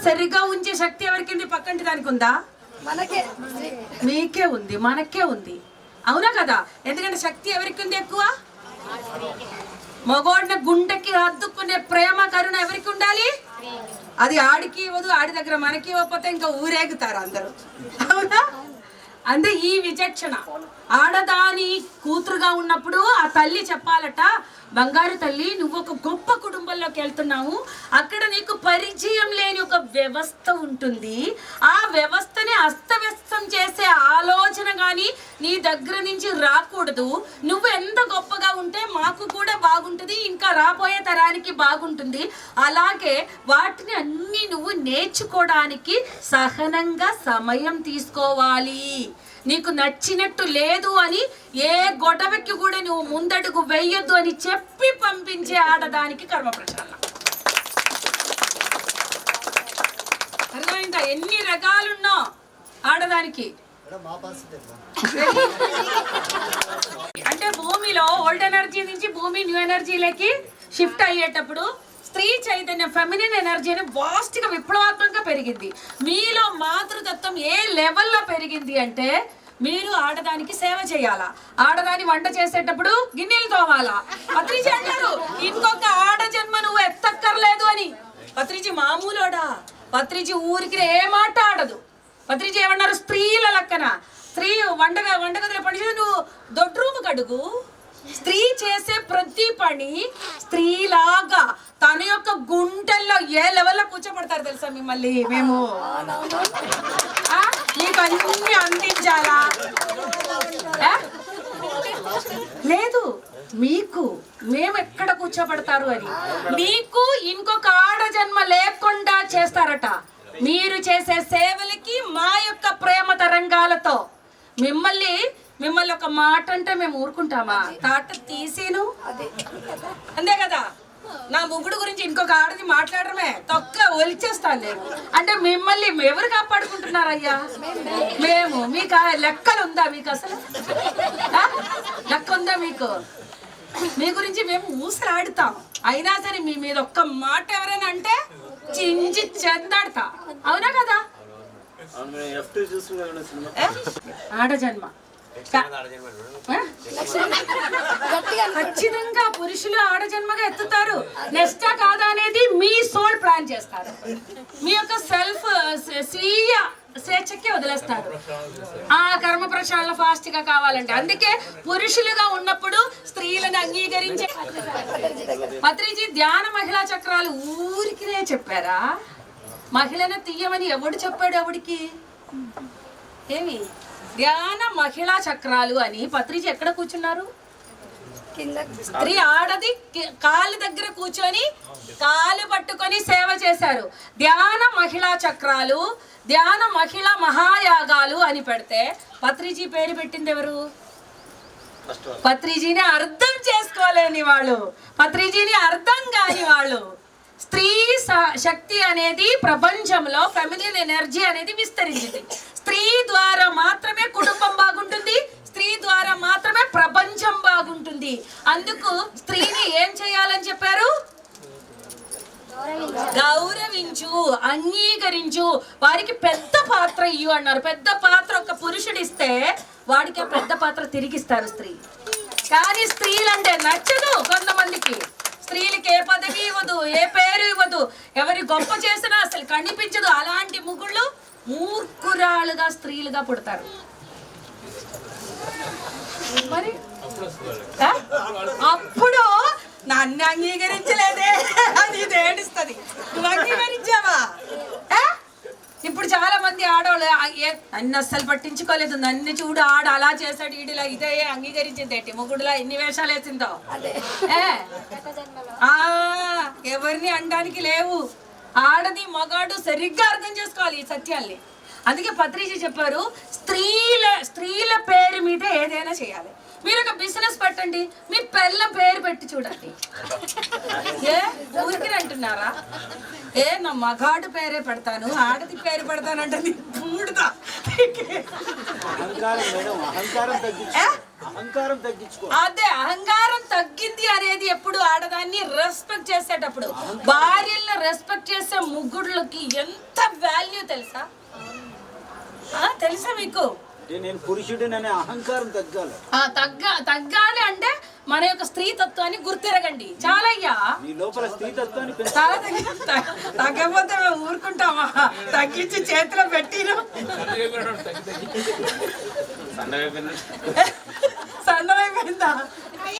సరిగా ఉంచే శక్తి ఎవరికి పక్కంటి దానికి ఉందా? మీకే ఉంది, మనకే ఉంది. అవునా కదా? ఎందుకంటే శక్తి ఎవరికి ఉంది ఎక్కువ? మగోడిని గుండెకి హద్దుకునే ప్రేమ కరుణ ఎవరికి ఉండాలి? అది ఆడికి ఇవ్వదు, ఆడి దగ్గర మనకి ఇవ్వకపోతే ఇంకా ఊరేగుతారు అందరూ. అవునా? అంటే ఈ విచక్షణ ఆడదాని కూతురుగా ఉన్నప్పుడు ఆ తల్లి చెప్పాలట, బంగారు తల్లి నువ్వు ఒక గొప్ప కుటుంబంలోకి వెళ్తున్నావు, అక్కడ నీకు పరిచయం లేని ఒక వ్యవస్థ ఉంటుంది. ఆ వ్యవస్థని అస్తవ్యస్తం చేసే ఆలోచన కానీ నీ దగ్గర నుంచి రాకూడదు. నువ్వు ఎంత గొప్పగా ఉంటే మాకు కూడా బాగుంటుంది, ఇంకా రాబోయే తరానికి బాగుంటుంది. అలాగే వాటిని అన్ని నువ్వు నేర్చుకోవడానికి సహనంగా సమయం తీసుకోవాలి. నీకు నచ్చినట్టు లేదు అని ఏ గొడవకి కూడా నువ్వు ముందడుగు వెయ్యొద్దు అని చెప్పి పంపించే ఆడదానికి కర్మ ప్రచారణ. అర్థమైందా? ఎన్ని రకాలున్నా ఆడదానికి మేడం మా పరిస్థితి ఎట్లా? అంటే భూమిలో ఓల్డ్ ఎనర్జీ నుంచి భూమి న్యూ ఎనర్జీలకి షిఫ్ట్ అయ్యేటప్పుడు స్త్రీ చైతన్యం ఫెమినిన్ ఎనర్జీ అని వాస్ట్ గా విప్లవాత్మకంగా పెరిగింది. మీలో మాతృతత్వం ఏ లెవెల్లో పెరిగింది అంటే మీరు ఆడదానికి సేవ చేయాలా, ఆడదాని వంట చేసేటప్పుడు గిన్నెలు తోమాలా. పత్రిజీ అంటారు ఇంకొక ఆడ జన్మ నువ్వు ఎత్తక్కర్లేదు అని. పత్రిజీ మామూలోడా? పత్రిజీ ఊరికి ఏ మాట ఆడదు. పత్రిజీ ఏమన్నారు? స్త్రీల లక్కన స్త్రీ వంటగదిలో పని చేసి నువ్వు దొడ్రూము కడుగు. స్త్రీ చేసే ప్రతి పని స్త్రీలాగా తన యొక్క గుంటల్లో ఏ లెవెల్లో కూర్చోబడతారు తెలుసా మిమ్మల్ని మేము మీకు అన్ని అందించాలా? లేదు మీకు మేము ఎక్కడ కూర్చోబడతారు అని. మీకు ఇంకొక ఆడ జన్మ లేకుండా చేస్తారట. మీరు చేసే సేవలకి మా యొక్క ప్రేమ తరంగాలతో మిమ్మల్ని ఒక మాట అంటే మేము ఊరుకుంటామా? తాట తీసేను అంతే కదా. నా ముగ్గుడు గురించి ఇంకొక ఆడది మాట్లాడమే తొక్క ఒలిచేస్తాను నేను అంటే మిమ్మల్ని ఎవరు కాపాడుకుంటున్నారయ్యా? మేము. మీకు లెక్కలు ఉందా? మీకు అసలు లెక్క ఉందా మీకు? మీ గురించి మేము ఊసలాడుతాం. అయినా సరే మీ మీద ఒక్క మాట ఎవరైనా అంటే చించి చెందాడతా. అవునా కదా? ఆడజన్మ ఖచ్చితంగా పురుషులు ఆడజన్మగా ఎత్తుతారు. నెక్స్టా కాదా అనేది మీ సోల్ ప్లాన్ చేస్తారు. మీ యొక్క సెల్ఫ్ స్వీయ స్వేచ్ఛకి వదిలేస్తారు. ఆ కర్మ ప్రక్షాళన ఫాస్ట్ గా కావాలంటే. అందుకే పురుషులుగా ఉన్నప్పుడు స్త్రీలను అంగీకరించే పత్రిజీ ధ్యాన మహిళా చక్రాలు ఊరికినే చెప్పారా? మహిళను తీయమని ఎవడు చెప్పాడు? ఎవడికి ఏమి ధ్యాన మహిళా చక్రాలు అని పత్రిజీ ఎక్కడ కూర్చున్నారు? స్త్రీ ఆడది కాలు దగ్గర కూర్చొని కాలు పట్టుకొని సేవ చేశారు. ధ్యాన మహిళా చక్రాలు, ధ్యాన మహిళా మహాయాగాలు అని పెడితే పత్రిజీ పేరు పెట్టింది ఎవరు? పత్రిజీని అర్థం చేసుకోలేని వాళ్ళు, పత్రిజీని అర్థం కాని వాళ్ళు. స్త్రీ శక్తి అనేది ప్రపంచంలో ఫెమినిన్ ఎనర్జీ అనేది విస్తరించింది. స్త్రీ ద్వారా మాత్రమే కుటుంబం బాగుంటుంది, స్త్రీ ద్వారా మాత్రమే ప్రపంచం బాగుంటుంది. అందుకు స్త్రీని ఏం చేయాలని చెప్పారు? గౌరవించు, అంగీకరించు, వారికి పెద్ద పాత్ర ఇయ్యు అన్నారు. పెద్ద పాత్ర ఒక పురుషుడు ఇస్తే వాడికి ఆ పెద్ద పాత్ర తిరిగిస్తారు స్త్రీ. కానీ స్త్రీలంటే నచ్చదు కొంతమందికి. స్త్రీలకి ఏ పదవి ఇవ్వదు, ఏ పేరు ఇవ్వదు, ఎవరి గొప్ప చేసినా అసలు కనిపించదు. అలాంటి ముగ్గుళ్ళు మూర్ఖురాలుగా స్త్రీలుగా పుడతారు. మరి అప్పుడు నన్ను అంగీకరించలేదే అది ఏడుస్తుంది. నువ్వు అంగీకరించావా? ఇప్పుడు చాలా మంది ఆడవాళ్ళు నన్ను అస్సలు పట్టించుకోలేదు, నన్ను చూడు ఆడ అలా చేశాడు, ఈడిలా ఇదే అంగీకరించింది ఏంటి? మొగుడులా ఎన్ని వేషాలు వేసిందో. ఎవరిని అనడానికి లేవు. ఆడది మగాడు సరిగ్గా అర్థం చేసుకోవాలి ఈ సత్యాల్ని. అందుకే పత్రిజీ చెప్పారు స్త్రీల పేరు మీద ఏదైనా చేయాలి. మీరు ఒక బిజినెస్ పెట్టండి, మీ పిల్ల పేరు పెట్టి చూడండి. ఏ ఊరికి అంటున్నారా? నా మగాడు పేరే పెడతాను, ఆడది పేరు పెడతానంటే పూడుదా. అదే అహంకారం తగ్గింది అనేది ఎప్పుడు? ఆడదాన్ని రెస్పెక్ట్ చేసేటప్పుడు. భార్యలను రెస్పెక్ట్ చేసే ముగ్గురులకి ఎంత వాల్యూ తెలుసా? తెలుసా మీకు? నేను పురుషుడిననే అహంకారం తగ్గాలి అంటే మన యొక్క స్త్రీ తత్వాన్ని గుర్తిరగండి. చాలయ్యా, మీ లోపల స్త్రీ తత్వాన్ని తగ్గకపోతే మేము ఊరుకుంటామా? తగ్గించి చేతిలో పెట్టిన సన్నమైపోయిందా?